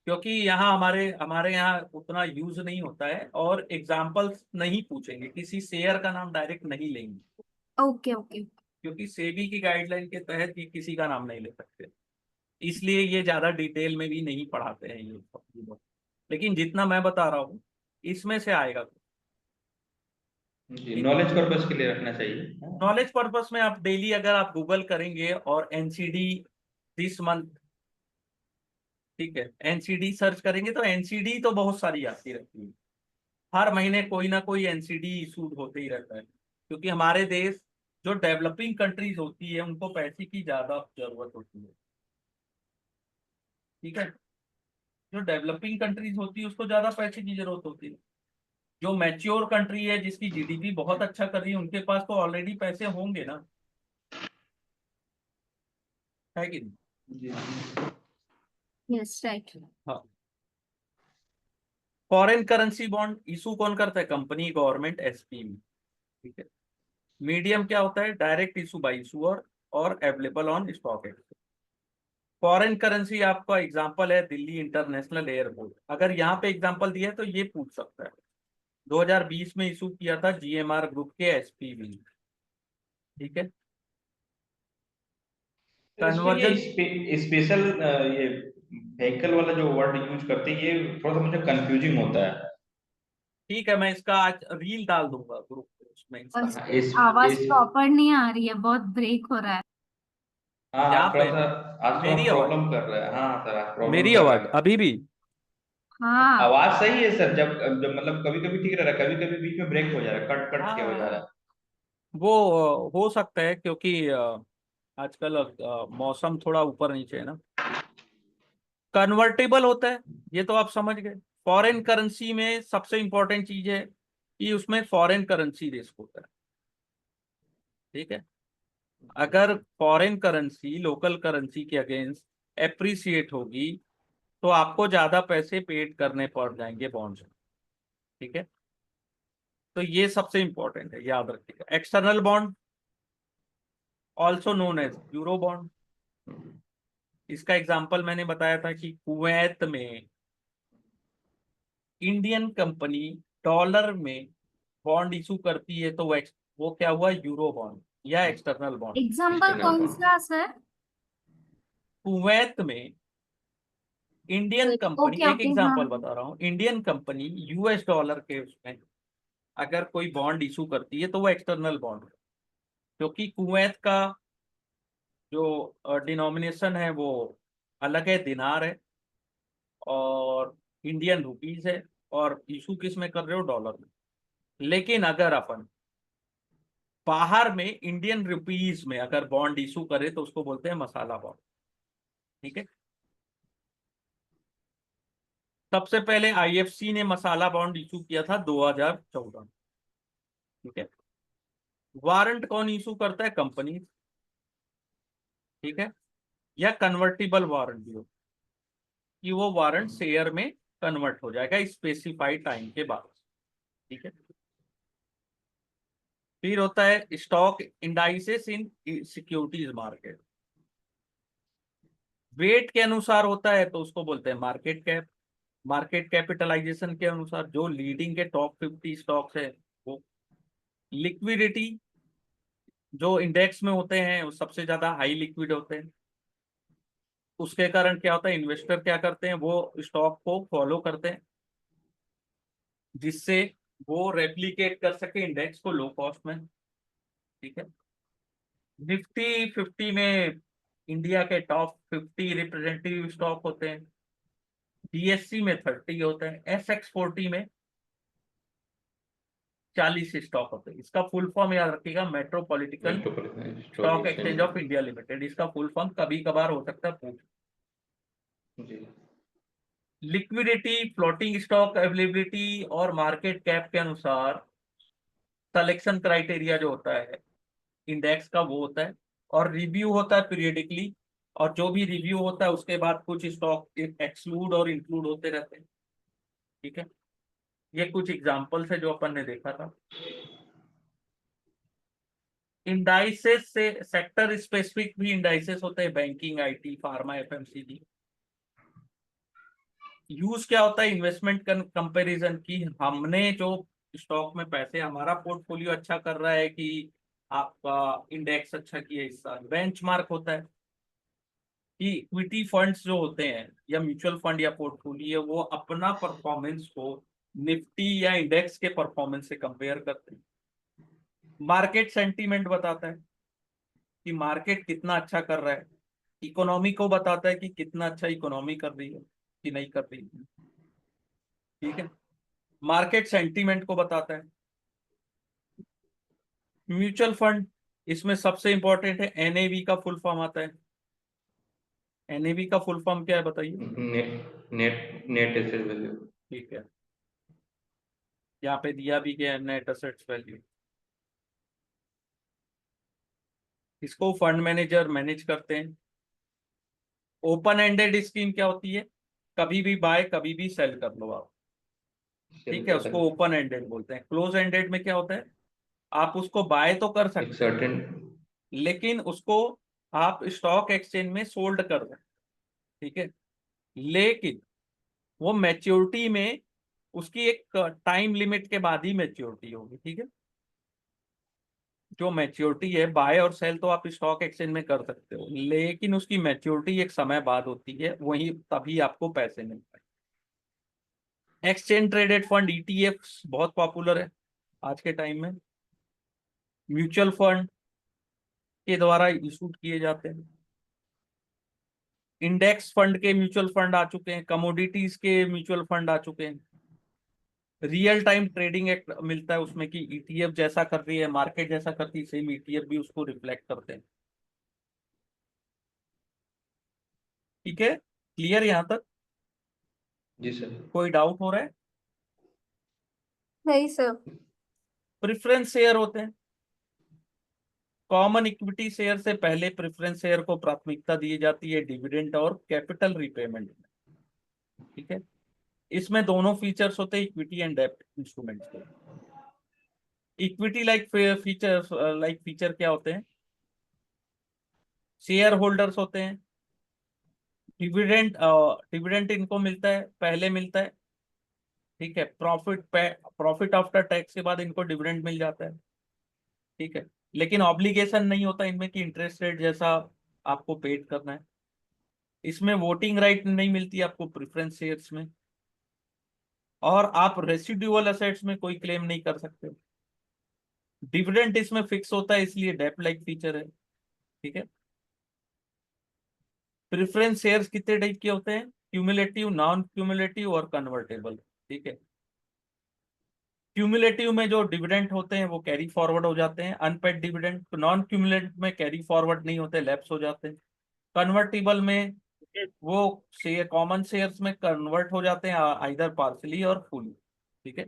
क्योंकि यहाँ हमारे हमारे यहाँ उतना यूज नहीं होता है, और एग्जाम्पल्स नहीं पूछेंगे, किसी शेयर का नाम डायरेक्ट नहीं लेंगे, ओके ओके। क्योंकि सेबी की गाइडलाइन के तहत ये किसी का नाम नहीं ले सकते। इसलिए ये ज्यादा डिटेल में भी नहीं पढ़ाते हैं ये सब चीज़ें। लेकिन जितना मैं बता रहा हूँ इसमें से आएगा। जी, नॉलेज पर्पस के लिए रखना चाहिए। हाँ। नॉलेज पर्पस में आप डेली अगर आप गूगल करेंगे और एनसीडी दिस मंथ, ठीक है, एनसीडी सर्च करेंगे तो एनसीडी तो बहुत सारी आती रहती है। हर महीने कोई ना कोई एनसीडी इशूड होते ही रहता है, क्योंकि हमारे देश जो डेवलपिंग कंट्रीज होती है उनको पैसे की ज्यादा जरूरत होती है। ठीक है। जो डेवलपिंग कंट्रीज होती है उसको ज्यादा पैसे की जरूरत होती है। जो मैच्योर कंट्री है जिसकी जीडीपी बहुत अच्छा कर रही है उनके पास तो ऑलरेडी पैसे होंगे ना, है कि नहीं? जी यस राइट। हाँ। फॉरेन करेंसी बॉन्ड इशू कौन करता है? Company, government, SP. ठीक है। मीडियम क्या होता है? डायरेक्ट इशू बाय इशूअर और available on stock exchange. Foreign currency आपका एग्जांपल है दिल्ली इंटरनेशनल एयरपोर्ट। अगर यहाँ पे एग्जांपल दिया है तो ये पूछ सकता है। 2020 में इशू किया था जीएमआर ग्रुप के एसपीवी। ठीक है। सर, इसमें ये कन्वर्जन। स्पेशल ये व्हीकल वाला जो वर्ड यूज करते हैं ये थोड़ा सा मुझे कंफ्यूजिंग होता है। ठीक है, मैं इसका आज रील डाल दूंगा ग्रुप पे, उसमें और इंस्टाग्राम। हाँ, आवाज इस प्रॉपर नहीं आ रही है, बहुत ब्रेक हो रहा है। हाँ यहाँ आज थोड़ा पे सा आज थोड़ा मेरी आवाज, प्रॉब्लम कर रहा है। हाँ सर, आज प्रॉब्लम मेरी कर रहा आवाज है। अभी भी। हाँ। आवाज सही है सर, जब जब मतलब कभी कभी ठीक रह रहा है, कभी कभी बीच में ब्रेक हो जा रहा है, कट कट के हो जा रहा हाँ, है। वो हो सकता है क्योंकि आजकल मौसम थोड़ा ऊपर नीचे है ना। कन्वर्टेबल होता है, ये तो आप समझ गए। फॉरेन करेंसी में सबसे इंपॉर्टेंट चीज है कि उसमें फॉरेन करेंसी रिस्क होता है। ठीक है। अगर फॉरेन करेंसी लोकल करेंसी के अगेंस्ट एप्रिसिएट होगी तो आपको ज्यादा पैसे पेड करने पड़ जाएंगे बॉन्ड्स में। ठीक है। तो ये सबसे इंपॉर्टेंट है, याद रखिएगा। External bond also known as euro bond. इसका एग्जांपल मैंने बताया था कि कुवैत में इंडियन कंपनी डॉलर में बॉन्ड इशू करती है तो वो क्या हुआ? यूरो बॉन्ड या एक्सटर्नल बॉन्ड। एग्जाम्पल एक्सटर्नल कौन बॉन्ड। सा सर? कुवैत में इंडियन कंपनी, ओके एक ओके हाँ। एग्जांपल बता रहा हूँ, इंडियन कंपनी यूएस डॉलर के उसमें अगर कोई बॉन्ड इशू करती है तो वो एक्सटर्नल बॉन्ड, क्योंकि कुवैत का जो डिनोमिनेशन है वो अलग है, दिनार है और इंडियन रुपीज है, और इशू किस में कर रहे हो? डॉलर में। लेकिन अगर अपन बाहर में इंडियन रुपीज में अगर बॉन्ड इशू करे तो उसको बोलते हैं मसाला बॉन्ड। ठीक है। सबसे पहले आईएफसी ने मसाला बॉन्ड इशू किया था 2014। ठीक है। वारंट कौन इशू करता है? कंपनी। ठीक है। या कन्वर्टिबल वारंट भी हो कि वो वारंट शेयर में कन्वर्ट हो जाएगा स्पेसिफाइड टाइम के बाद। ठीक है। फिर होता है stock indices in securities market. Weight के अनुसार होता है तो उसको बोलते हैं मार्केट कैप। मार्केट कैपिटलाइजेशन के अनुसार जो लीडिंग के टॉप 50 स्टॉक्स है वो। लिक्विडिटी, जो इंडेक्स में होते हैं वो सबसे ज्यादा हाई लिक्विड होते हैं। उसके कारण क्या होता है, इन्वेस्टर क्या करते हैं, वो स्टॉक को फॉलो करते हैं जिससे वो रेप्लिकेट कर सके इंडेक्स को लो कॉस्ट में। ठीक है। निफ्टी 50 में इंडिया के टॉप 50 रिप्रेजेंटेटिव स्टॉक होते हैं। बीएससी में 30 होते हैं। एसएक्स 40 में 40 स्टॉक होते हैं। इसका फुल फॉर्म याद रखिएगा, metropolitan metropolitan stock stock exchange of exchange. India limited. इसका फुल फॉर्म कभी कभार हो सकता है पूछ। जी। लिक्विडिटी, फ्लोटिंग स्टॉक अवेलेबिलिटी और मार्केट कैप के अनुसार सिलेक्शन क्राइटेरिया जो होता है इंडेक्स का वो होता है। और रिव्यू होता है पीरियडिकली। और जो भी रिव्यू होता है उसके बाद कुछ स्टॉक एक्सक्लूड और इंक्लूड होते रहते हैं। ठीक है। ये कुछ एग्जांपल्स है जो अपन ने देखा था। इंडाइसेस से सेक्टर स्पेसिफिक भी इंडाइसेस होते हैं, banking, IT, pharma, FMCG. Use क्या होता है, इन्वेस्टमेंट कंपैरिजन की। हमने जो स्टॉक में पैसे, हमारा पोर्टफोलियो अच्छा कर रहा है कि आपका इंडेक्स अच्छा किया इस साल। बेंचमार्क होता है कि इक्विटी फंड्स जो होते हैं या म्यूचुअल फंड या पोर्टफोलियो वो अपना परफॉर्मेंस को निफ्टी या इंडेक्स के परफॉर्मेंस से कंपेयर करते हैं। मार्केट सेंटीमेंट बताता है कि मार्केट कितना अच्छा कर रहा है। इकोनॉमी को बताता है कि कितना अच्छा इकोनॉमी कर रही है कि नहीं कर रही है। ठीक है। मार्केट सेंटीमेंट को बताता है। म्यूचुअल फंड, इसमें सबसे इंपॉर्टेंट है एनएवी का फुल फॉर्म आता है। एनएवी का फुल फॉर्म क्या है बताइए। Net net net asset value. ठीक है, यहाँ पे दिया भी गया नेट एसेट्स वैल्यू। इसको फंड मैनेजर मैनेज करते हैं। ओपन एंडेड स्कीम क्या होती है, कभी भी बाय कभी भी सेल कर लो आप। ठीक है, उसको ओपन एंडेड बोलते हैं। क्लोज एंडेड में क्या होता है, आप उसको बाय तो कर एक सकते हैं सर्टेन। लेकिन उसको आप स्टॉक एक्सचेंज में सोल्ड कर दें। ठीक है। लेकिन वो मैच्योरिटी में उसकी एक टाइम लिमिट के बाद ही मैच्योरिटी होगी। ठीक है। जो मैच्योरिटी है, बाय और सेल तो आप स्टॉक एक्सचेंज में कर सकते हो लेकिन उसकी मैच्योरिटी एक समय बाद होती है, वही तभी आपको पैसे मिलते हैं। एक्सचेंज ट्रेडेड फंड ईटीएफ बहुत पॉपुलर है आज के टाइम में। म्यूचुअल फंड के द्वारा इशूड किए जाते हैं। इंडेक्स फंड के म्यूचुअल फंड आ चुके हैं। कमोडिटीज के म्यूचुअल फंड आ चुके हैं। रियल टाइम ट्रेडिंग एक्ट मिलता है उसमें कि ईटीएफ जैसा कर रही है मार्केट, जैसा करती है सेम ईटीएफ भी उसको रिफ्लेक्ट करते हैं। ठीक है, क्लियर यहाँ तक? जी सर। कोई डाउट हो रहा है? नहीं सर। प्रेफरेंस शेयर होते हैं। कॉमन इक्विटी शेयर से पहले प्रेफरेंस शेयर को प्राथमिकता दी जाती है डिविडेंड और कैपिटल रिपेमेंट में। ठीक है। इसमें दोनों फीचर्स होते हैं, इक्विटी एंड डेब्ट इंस्ट्रूमेंट्स के। इक्विटी लाइक फीचर क्या होते हैं, शेयर होल्डर्स होते हैं। डिविडेंड डिविडेंड इनको मिलता है, पहले मिलता है। ठीक है। प्रॉफिट आफ्टर टैक्स के बाद इनको डिविडेंड मिल जाता है। ठीक है। लेकिन ऑब्लिगेशन नहीं होता इनमें कि इंटरेस्ट रेट जैसा आपको पेड करना है। इसमें वोटिंग राइट नहीं मिलती आपको प्रेफरेंस शेयर्स में। और आप रेसिडुअल असेट्स में कोई क्लेम नहीं कर सकते। डिविडेंड इसमें फिक्स होता है इसलिए डेप्ट लाइक फीचर है। ठीक है। प्रेफरेंस शेयर्स कितने टाइप के होते हैं, क्यूमुलेटिव, नॉन क्यूमुलेटिव और कन्वर्टेबल। ठीक है। क्यूमुलेटिव में जो डिविडेंड होते हैं वो कैरी फॉरवर्ड हो जाते हैं, अनपेड डिविडेंड। नॉन क्यूमुलेटिव में कैरी फॉरवर्ड नहीं होते, लैप्स हो जाते हैं। कन्वर्टिबल में वो शेयर कॉमन शेयर्स में कन्वर्ट हो जाते हैं आइदर पार्शली और फुल। ठीक है।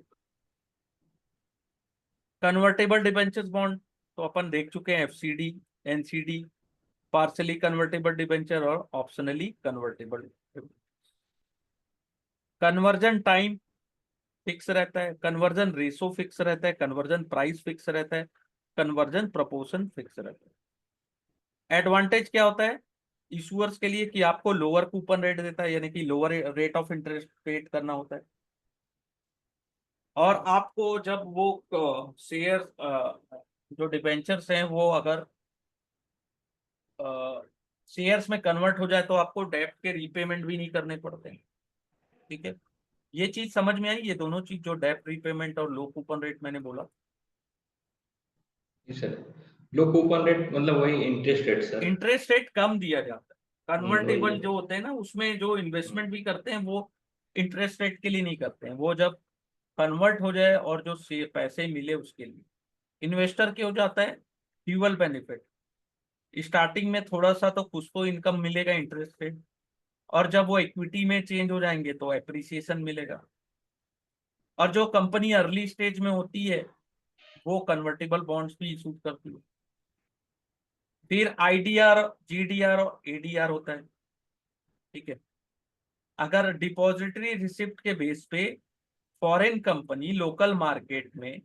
कन्वर्टेबल डिबेंचर्स बॉन्ड तो अपन देख चुके हैं, FCD, NCD, partially convertible debenture और optionally convertible. Conversion time fix रहता है, कन्वर्जन रेशो फिक्स रहता है, कन्वर्जन प्राइस फिक्स रहता है, कन्वर्जन प्रपोर्शन फिक्स रहता है। एडवांटेज क्या होता है इशूअर्स के लिए कि आपको लोअर कूपन रेट देता है, यानी कि lower rate of interest paid करना होता है। और आपको जब वो शेयर जो डिबेंचर्स हैं वो अगर शेयर्स में कन्वर्ट हो जाए तो आपको डेब्ट के रीपेमेंट भी नहीं करने पड़ते हैं। ठीक है, ये चीज समझ में आई, ये दोनों चीज जो डेब्ट रीपेमेंट और लो कूपन रेट मैंने बोला। जी सर, लो कूपन रेट मतलब वही interest rate sir. Interest rate कम दिया जाता है, वही कन्वर्टेबल है। जो होते हैं ना उसमें जो इन्वेस्टमेंट भी करते हैं वो इंटरेस्ट रेट के लिए नहीं करते हैं, वो जब कन्वर्ट हो जाए और जो पैसे मिले उसके लिए इन्वेस्टर के हो जाता है फ्यूअल बेनिफिट। स्टार्टिंग में थोड़ा सा तो कुछ तो इनकम मिलेगा इंटरेस्ट रेट, और जब वो इक्विटी में चेंज हो जाएंगे तो एप्रिसिएशन मिलेगा। और जो कंपनी अर्ली स्टेज में होती है वो कन्वर्टेबल बॉन्ड्स भी इशू करती है। फिर आईडीआर, जीडीआर और एडीआर होता है। ठीक है, अगर डिपॉजिटरी रिसिप्ट के बेस पे फॉरेन कंपनी लोकल मार्केट में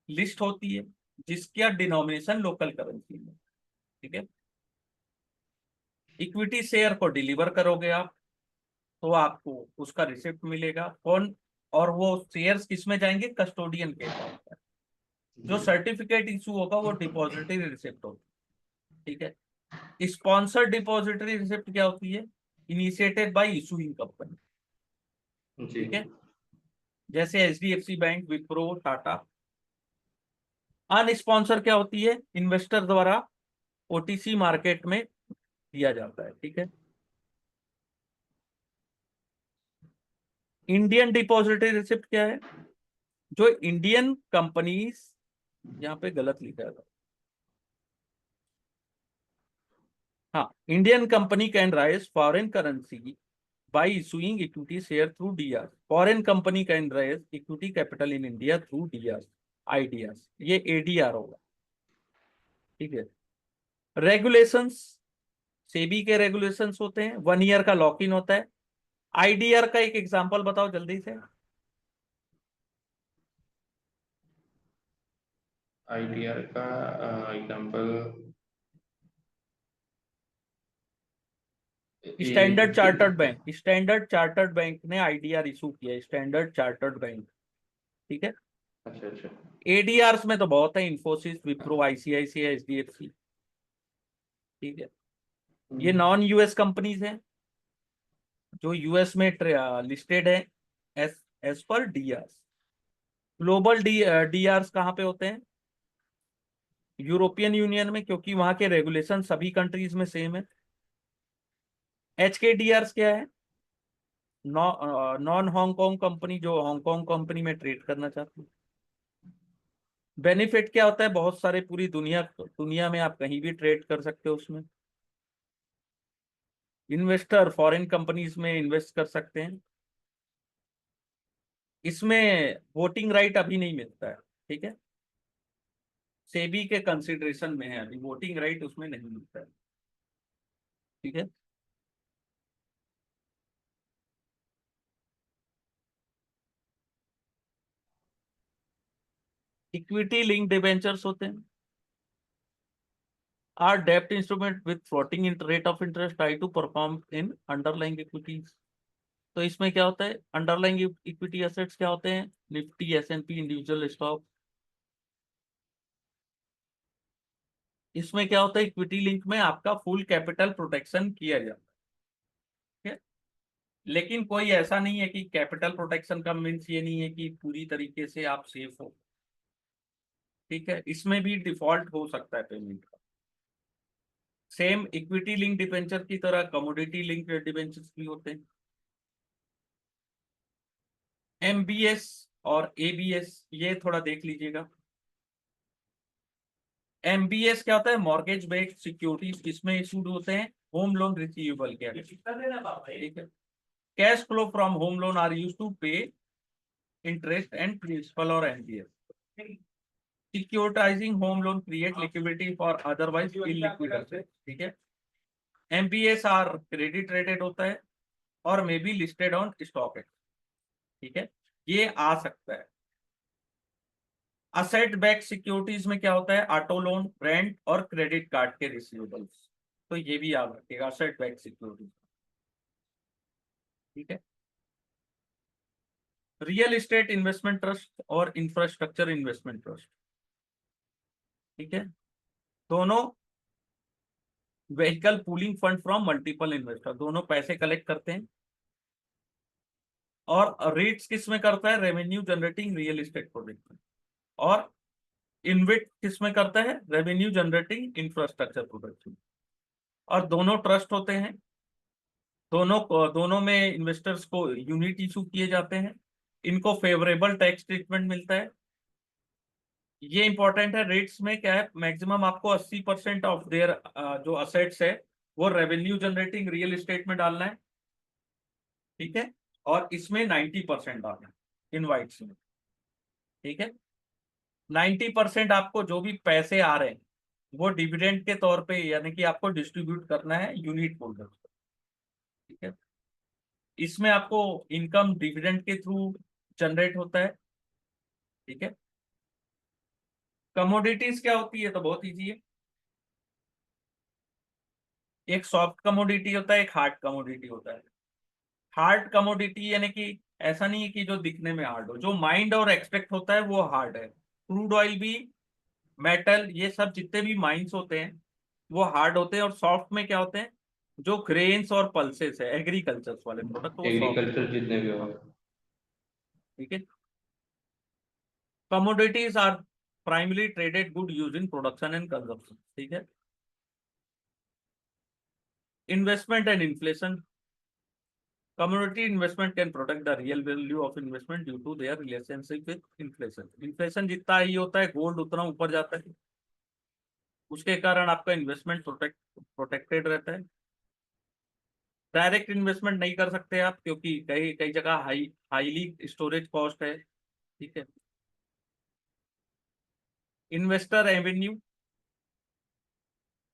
लिस्ट होती है जिसका डिनोमिनेशन लोकल करेंसी में। ठीक है, इक्विटी शेयर को डिलीवर करोगे आप तो आपको उसका रिसिप्ट मिलेगा कौन, और वो शेयर्स किस में जाएंगे, कस्टोडियन के अकाउंट में। जो सर्टिफिकेट इशू होगा वो डिपॉजिटरी रिसिप्ट होगा। ठीक है, स्पॉन्सर डिपॉजिटरी रिसिप्ट क्या होती है, इनिशिएटेड बाय इशूइंग कंपनी। जी। ठीक है, जैसे एचडीएफसी बैंक, विप्रो, टाटा। अनस्पॉन्सर क्या होती है, इन्वेस्टर द्वारा ओटीसी मार्केट में दिया जाता है। ठीक है, इंडियन डिपॉजिटरी रिसिप्ट क्या है, जो इंडियन कंपनीज, यहाँ पे गलत लिखा है, हाँ, Indian company can rise foreign currency by issuing equity share through DRs. Foreign company can raise equity capital in India through DRs, IDRs. ये ADR होगा। ठीक है, रेगुलेशंस, सेबी के रेगुलेशंस होते हैं, 1 ईयर का लॉक इन होता है। आईडीआर का एक एग्जांपल बताओ जल्दी से। आईटीआर का example standard chartered bank, standard chartered bank ने आईडीआर इशू किया, स्टैंडर्ड चार्टर्ड बैंक। ठीक है, अच्छा अच्छा। एडीआर्स में तो बहुत है, इंफोसिस, विप्रो, आईसीआईसीआई, एचडीएफसी। ठीक है, ये नॉन यूएस कंपनीज हैं जो यूएस में लिस्टेड है एस एज पर डीआर्स। ग्लोबल डीआर्स कहाँ पे होते हैं, यूरोपियन यूनियन में, क्योंकि वहां के रेगुलेशन सभी कंट्रीज में सेम है। एच के डीआर्स क्या है, नॉन हांगकांग कंपनी जो हांगकांग कंपनी में ट्रेड करना चाहती है। बेनिफिट क्या होता है, बहुत सारे पूरी दुनिया में आप कहीं भी ट्रेड कर सकते हो उसमें। इन्वेस्टर फॉरेन कंपनीज में इन्वेस्ट कर सकते हैं। इसमें वोटिंग राइट अभी नहीं मिलता है। ठीक है, सेबी के कंसिडरेशन में है अभी, वोटिंग राइट उसमें नहीं मिलता है। ठीक है, इक्विटी लिंक डिबेंचर्स होते हैं, आर डेब्ट instrument with floating rate of interest try to perform in underlying equities. तो इसमें क्या होता है, अंडरलाइंग इक्विटी एसेट्स क्या होते हैं, निफ्टी, एसएनपी, इंडिविजुअल स्टॉक। इसमें क्या होता है, इक्विटी लिंक में आपका फुल कैपिटल प्रोटेक्शन किया जाता है। लेकिन कोई ऐसा नहीं है कि कैपिटल प्रोटेक्शन का मीन्स ये नहीं है कि पूरी तरीके से आप सेफ हो। ठीक है, इसमें भी डिफॉल्ट हो सकता है पेमेंट का। सेम इक्विटी लिंक डिबेंचर की तरह कमोडिटी लिंक डिबेंचर्स भी होते हैं। एमबीएस और एबीएस ये थोड़ा देख लीजिएगा। एमबीएस क्या होता है, मॉर्गेज बेस्ड सिक्योरिटीज, इसमें इशूड होते हैं होम लोन रिसीवेबल के। ठीक है, cash flow from home loan are used to pay interest and principal और NDS. Securitising home loan create liquidity for otherwise illiquid asset, ठीक है। एमबीएस आर क्रेडिट रेटेड होता है और may be listed on stock exchange, ठीक है, ये आ सकता है। असेट बैक सिक्योरिटीज में क्या होता है, ऑटो लोन, रेंट और क्रेडिट कार्ड के रिसीवेबल्स, तो ये भी याद रखिएगा असेट बैक सिक्योरिटीज, ठीक है। रियल एस्टेट इन्वेस्टमेंट ट्रस्ट और इंफ्रास्ट्रक्चर इन्वेस्टमेंट ट्रस्ट, ठीक है, दोनों vehicle pooling fund from multiple investor, दोनों पैसे कलेक्ट करते हैं। और रीट्स किस में करता है, revenue generating real estate project में। और इनविट किस में करता है, रेवेन्यू जनरेटिंग इंफ्रास्ट्रक्चर प्रोजेक्ट में। और दोनों ट्रस्ट होते हैं, दोनों में इन्वेस्टर्स को यूनिट इशू किए जाते हैं, इनको फेवरेबल टैक्स ट्रीटमेंट मिलता है। ये इंपॉर्टेंट है, रेट्स में क्या है, मैक्सिमम आपको 80% ऑफ देयर जो असेट्स है वो रेवेन्यू जनरेटिंग रियल एस्टेट में डालना है, ठीक है, और इसमें 90% डालना है इनवाइट्स में, ठीक है। 90% आपको जो भी पैसे आ रहे हैं वो डिविडेंड के तौर पे, यानी कि आपको डिस्ट्रीब्यूट करना है यूनिट होल्डर्स को, ठीक है। इसमें आपको इनकम डिविडेंड के थ्रू जनरेट होता है, ठीक है। कमोडिटीज क्या होती है, तो बहुत इजी है, एक सॉफ्ट कमोडिटी होता है, एक हार्ड कमोडिटी होता है। हार्ड कमोडिटी यानी कि ऐसा नहीं है कि जो दिखने में हार्ड हो, जो माइंड और एक्सपेक्ट होता है वो हार्ड है। क्रूड ऑयल भी, मेटल, ये सब जितने भी माइंस होते हैं वो हार्ड होते हैं। और सॉफ्ट में क्या होते हैं, जो ग्रेन्स और पल्सेस है, एग्रीकल्चर वाले प्रोडक्ट, वो सॉफ्ट, एग्रीकल्चर जितने भी हो, ठीक है। Commodities are primary traded good use in production and consumption, ठीक है। Investment and inflation, commodity investment can protect the real value of investment due to their relationship with inflation. Inflation जितना ही होता है गोल्ड उतना ऊपर जाता है, उसके कारण आपका इन्वेस्टमेंट प्रोटेक्टेड रहता है। डायरेक्ट इन्वेस्टमेंट नहीं कर सकते आप, क्योंकि कई कई जगह हाईली स्टोरेज कॉस्ट है, ठीक है। Investor avenue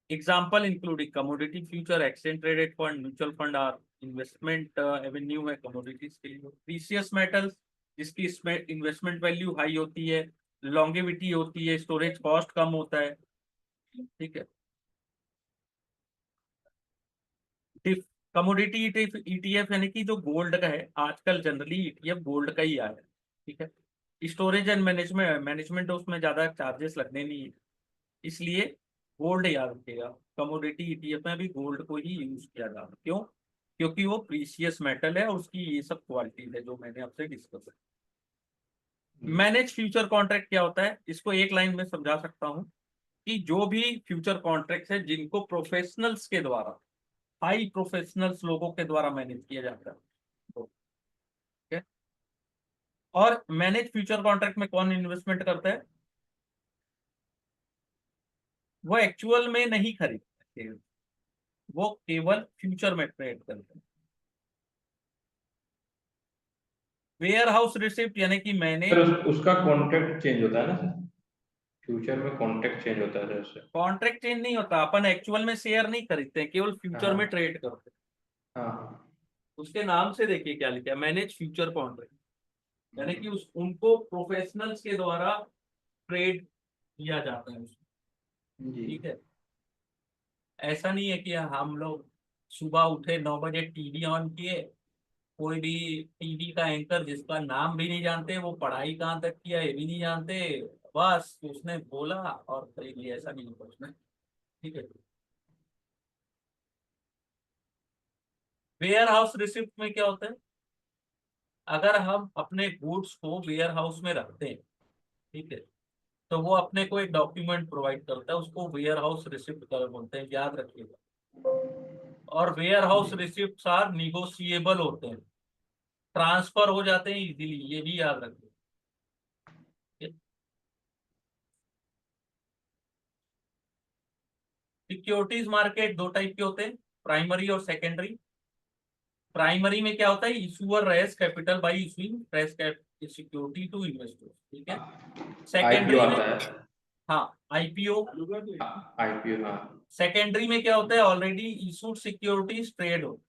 example including commodity future, exchange traded fund, mutual fund are investment avenue है कमोडिटीज के लिए। प्रीशियस मेटल्स जिसकी इसमें इन्वेस्टमेंट वैल्यू हाई होती है, लॉन्गेविटी होती है, स्टोरेज कॉस्ट कम होता है, ठीक है। कमोडिटी ईटीएफ यानी कि जो गोल्ड का है, आजकल जनरली ईटीएफ गोल्ड का ही आया है, ठीक है। स्टोरेज एंड मैनेजमेंट उसमें ज्यादा चार्जेस लगने नहीं है, इसलिए गोल्ड याद रखिएगा। कमोडिटी ईटीएफ में भी गोल्ड को ही यूज किया जा रहा है, क्यों, क्योंकि वो प्रीशियस मेटल है और उसकी ये सब क्वालिटीज है जो मैंने आपसे डिस्कस की। मैनेज फ्यूचर कॉन्ट्रैक्ट क्या होता है, इसको एक लाइन में समझा सकता हूं कि जो भी फ्यूचर कॉन्ट्रैक्ट है जिनको प्रोफेशनल्स के द्वारा, हाई प्रोफेशनल्स लोगों के द्वारा मैनेज किया जाता है, ठीक है। और मैनेज फ्यूचर कॉन्ट्रैक्ट में कौन इन्वेस्टमेंट करता है, वो एक्चुअल में नहीं खरीदते, वो केवल फ्यूचर में ट्रेड करते हैं। वेयर हाउस रिसिप्ट यानी कि मैंने, सर उसका कॉन्ट्रैक्ट चेंज होता है ना सर, फ्यूचर में कॉन्ट्रैक्ट चेंज होता है जैसे। कॉन्ट्रैक्ट चेंज नहीं होता, अपन एक्चुअल में शेयर नहीं खरीदते हैं, केवल फ्यूचर में हाँ ट्रेड करते हैं। हाँ उसके नाम से देखिए क्या लिखा है, मैनेज फ्यूचर कॉन्ट्रैक्ट, यानी कि उनको प्रोफेशनल्स के द्वारा ट्रेड किया जाता है उसमें, जी ठीक है। ऐसा नहीं है कि हम लोग सुबह उठे 9 बजे टीवी ऑन किए, कोई भी टीवी का एंकर जिसका नाम भी नहीं जानते, वो पढ़ाई कहाँ तक किया ये भी नहीं जानते, बस उसने बोला और खरीद लिया, ऐसा नहीं होता उसमें, ठीक है। वेयर हाउस रिसिप्ट में क्या होता है, अगर हम अपने गुड्स को वेयर हाउस में रखते हैं, ठीक है, तो वो अपने को एक डॉक्यूमेंट प्रोवाइड करता है, उसको वेयर हाउस रिसिप्ट कर बोलते हैं, याद रखिएगा। और वेयर हाउस जी। रिसिप्ट आर निगोशिएबल होते हैं, ट्रांसफर हो जाते हैं इजीली, ये भी याद रखिए। सिक्योरिटीज मार्केट दो टाइप के होते हैं, प्राइमरी और सेकेंडरी। प्राइमरी में क्या होता है, issuer raise capital by issuing fresh security to investors, ठीक है। आईपीओ सेकेंडरी में, आता है। हाँ आईपीओ। आईपीओ, हाँ। सेकेंडरी में क्या होता है, ऑलरेडी इशूड सिक्योरिटीज ट्रेड हो,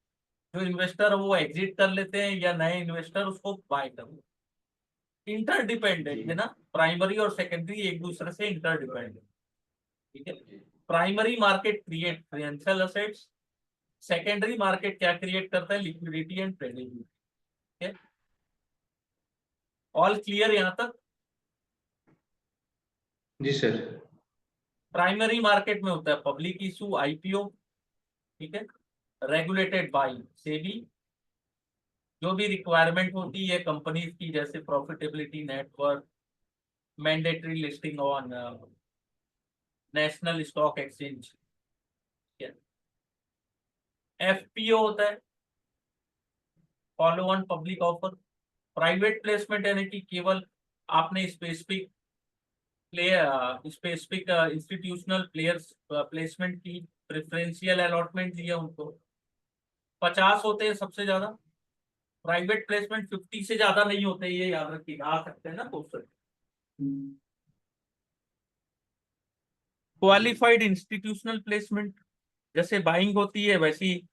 जो इन्वेस्टर वो एग्जिट कर लेते हैं या नए इन्वेस्टर उसको बाय कर लेते हैं। इंटरडिपेंडेंट है ना, प्राइमरी और सेकेंडरी एक दूसरे से इंटरडिपेंडेंट। ठीक है। Primary market create financial assets, secondary market क्या क्रिएट करता है, लिक्विडिटी एंड ट्रेडिंग। ठीक है, ऑल क्लियर यहां तक? जी सर। प्राइमरी मार्केट में होता है पब्लिक इशू, आईपीओ। ठीक है, रेगुलेटेड बाय सेबी, जो भी रिक्वायरमेंट होती है कंपनीज की, जैसे profitability, network, mandatory listing on national stock exchange. FPO होता है follow on public offer. Private placement यानी कि केवल आपने स्पेसिफिक इंस्टीट्यूशनल प्लेयर्स प्लेसमेंट की, प्रेफरेंशियल अलॉटमेंट दिया उनको। 50 होते हैं सबसे ज्यादा, प्राइवेट प्लेसमेंट 50 से ज्यादा नहीं होते, ये याद रखिए, आ सकते हैं ना क्वेश्चन। क्वालिफाइड इंस्टीट्यूशनल प्लेसमेंट, जैसे बाइंग होती है वैसी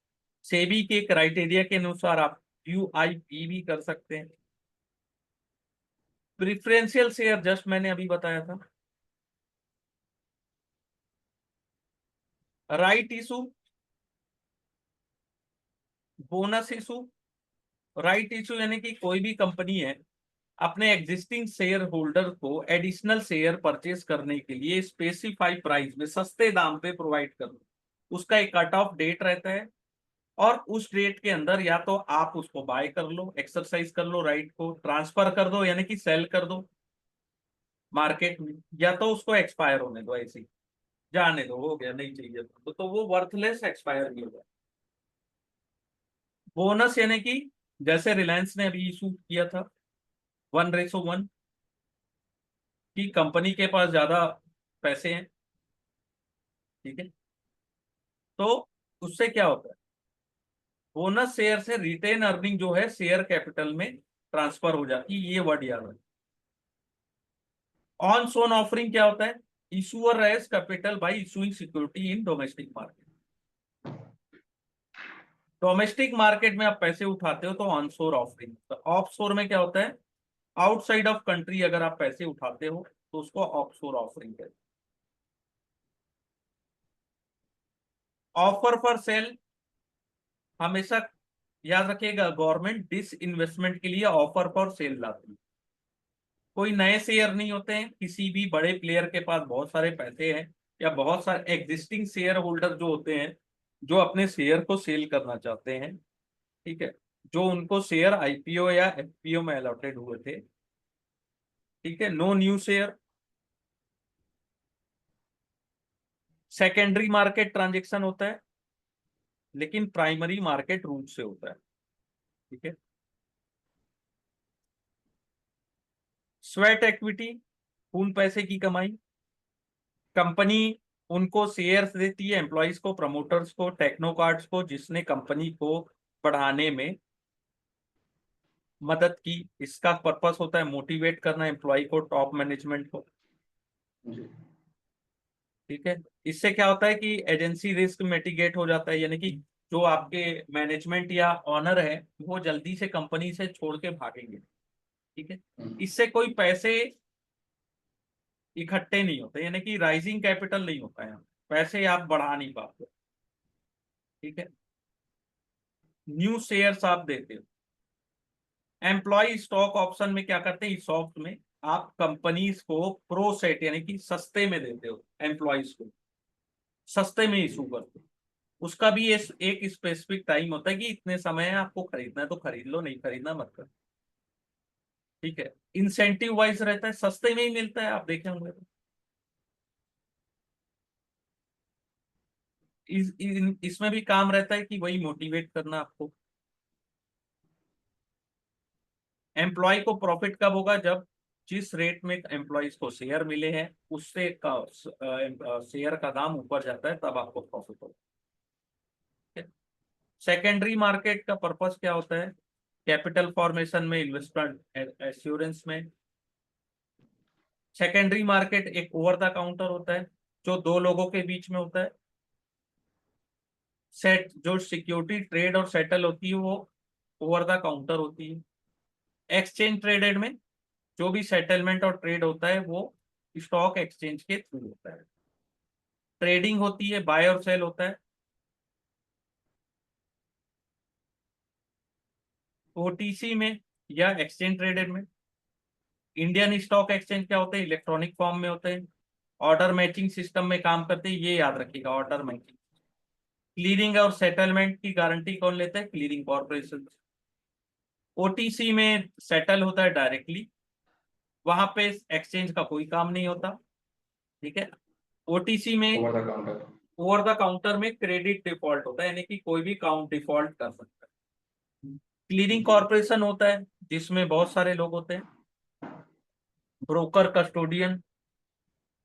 सेबी के क्राइटेरिया के अनुसार आप यूआईपी भी कर सकते हैं। प्रिफरेंशियल शेयर जस्ट मैंने अभी बताया था। Right issue, bonus issue. Right issue यानी कि कोई भी कंपनी है अपने एग्जिस्टिंग शेयर होल्डर को एडिशनल शेयर परचेज करने के लिए स्पेसिफाई प्राइस में सस्ते दाम पे प्रोवाइड कर दो, उसका एक कट ऑफ डेट रहता है, और उस डेट के अंदर या तो आप उसको बाय कर लो, एक्सरसाइज कर लो, राइट को ट्रांसफर कर दो यानी कि सेल कर दो मार्केट में, या तो उसको एक्सपायर होने दो, ऐसे ही जाने दो, हो गया नहीं चाहिए तो वो वर्थलेस एक्सपायर भी होगा। बोनस यानी कि जैसे रिलायंस ने अभी इशू किया था 1:1 की, कंपनी के पास ज्यादा पैसे हैं। ठीक है, तो उससे क्या होता है, बोनस शेयर से रिटेन अर्निंग जो है शेयर कैपिटल में ट्रांसफर हो जाती है, ये वर्ड याद है। ऑन सोन ऑफरिंग क्या होता है, issuer raise capital by issuing security in domestic market. Domestic market में आप पैसे उठाते हो तो ऑनशोर ऑफरिंग, तो ऑफशोर में क्या होता है, आउटसाइड ऑफ कंट्री अगर आप पैसे उठाते हो तो उसको ऑफशोर ऑफरिंग कहते हैं। ऑफर फॉर सेल, हमेशा याद रखिएगा गवर्नमेंट डिस इन्वेस्टमेंट के लिए ऑफर फॉर सेल लाती है। कोई नए शेयर नहीं होते हैं, किसी भी बड़े प्लेयर के पास बहुत सारे पैसे हैं या बहुत सारे एग्जिस्टिंग शेयर होल्डर जो होते हैं जो अपने शेयर को सेल करना चाहते हैं। ठीक है, जो उनको शेयर आईपीओ या एफपीओ में अलॉटेड हुए थे। ठीक है, no new share. Secondary market transaction होता है, लेकिन प्राइमरी मार्केट रूट से होता है। ठीक है, स्वेट इक्विटी, खून पैसे की कमाई। कंपनी उनको शेयर्स देती है, एम्प्लॉयज को, प्रमोटर्स को, टेक्नोक्राट्स को, जिसने कंपनी को बढ़ाने में मदद की। इसका पर्पस होता है मोटिवेट करना एम्प्लॉय को, टॉप मैनेजमेंट को। जी। ठीक है, इससे क्या होता है कि एजेंसी रिस्क मिटिगेट हो जाता है, यानी कि जो आपके मैनेजमेंट या ऑनर है वो जल्दी से कंपनी से छोड़ के भागेंगे। ठीक है, इससे कोई पैसे इकट्ठे नहीं होते, यानी कि राइजिंग कैपिटल नहीं होता है, पैसे आप बढ़ा नहीं पाते। ठीक है, न्यू शेयर्स आप देते हो। एम्प्लॉय स्टॉक ऑप्शन में क्या करते हैं, सॉफ्ट में आप कंपनीज को प्रो सेट यानी कि सस्ते में देते हो, एम्प्लॉयज को सस्ते में इशू करते हो। उसका भी एक स्पेसिफिक टाइम होता है कि इतने समय है, आपको खरीदना है तो खरीद लो, नहीं खरीदना मत करो। ठीक है, इंसेंटिव वाइज रहता है, सस्ते में ही मिलता है, आप देखे होंगे तो। इसमें भी काम रहता है कि वही मोटिवेट करना आपको। एम्प्लॉय को प्रॉफिट कब होगा, जब जिस रेट में एम्प्लॉयज को शेयर मिले हैं उससे का शेयर का दाम ऊपर जाता है, तब आपको प्रॉफिट होगा। सेकेंडरी मार्केट का पर्पस क्या होता है, कैपिटल फॉर्मेशन में, इन्वेस्टमेंट एश्योरेंस में, सेकेंडरी मार्केट एक ओवर द काउंटर होता है जो दो लोगों के बीच में होता है। सेट जो सिक्योरिटी ट्रेड और सेटल होती है वो ओवर द काउंटर होती है। एक्सचेंज ट्रेडेड में जो भी सेटलमेंट और ट्रेड होता है वो स्टॉक एक्सचेंज के थ्रू होता है। ट्रेडिंग होती है, बाय और सेल होता है। ओटीसी में या एक्सचेंज ट्रेडेड में, इंडियन स्टॉक एक्सचेंज क्या होते हैं, इलेक्ट्रॉनिक फॉर्म में होते हैं, ऑर्डर मैचिंग सिस्टम में काम करते हैं, ये याद रखिएगा ऑर्डर मैचिंग। क्लीयरिंग और सेटलमेंट की गारंटी कौन लेता है, क्लीयरिंग कॉर्पोरेशन। ओटीसी में सेटल होता है डायरेक्टली, वहां पे एक्सचेंज का कोई काम नहीं होता, ठीक है। ओटीसी में over the counter. Over the counter में क्रेडिट डिफॉल्ट होता है, यानी कि कोई भी काउंट डिफॉल्ट कर सकता है। क्लीयरिंग कॉर्पोरेशन होता है जिसमें बहुत सारे लोग होते हैं, ब्रोकर, कस्टोडियन,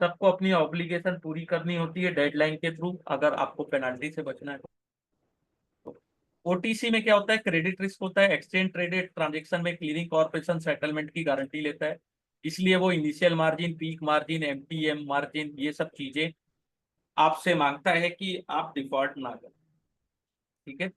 सबको अपनी ऑब्लिगेशन पूरी करनी होती है डेडलाइन के थ्रू अगर आपको पेनल्टी से बचना है तो। ओटीसी में क्या होता है, क्रेडिट रिस्क होता है। एक्सचेंज ट्रेडेड ट्रांजेक्शन में क्लीयरिंग कॉर्पोरेशन सेटलमेंट की गारंटी लेता है, इसलिए वो initial margin, peak margin, MTM margin, ये सब चीजें आपसे मांगता है कि आप डिफॉल्ट ना करें, ठीक है।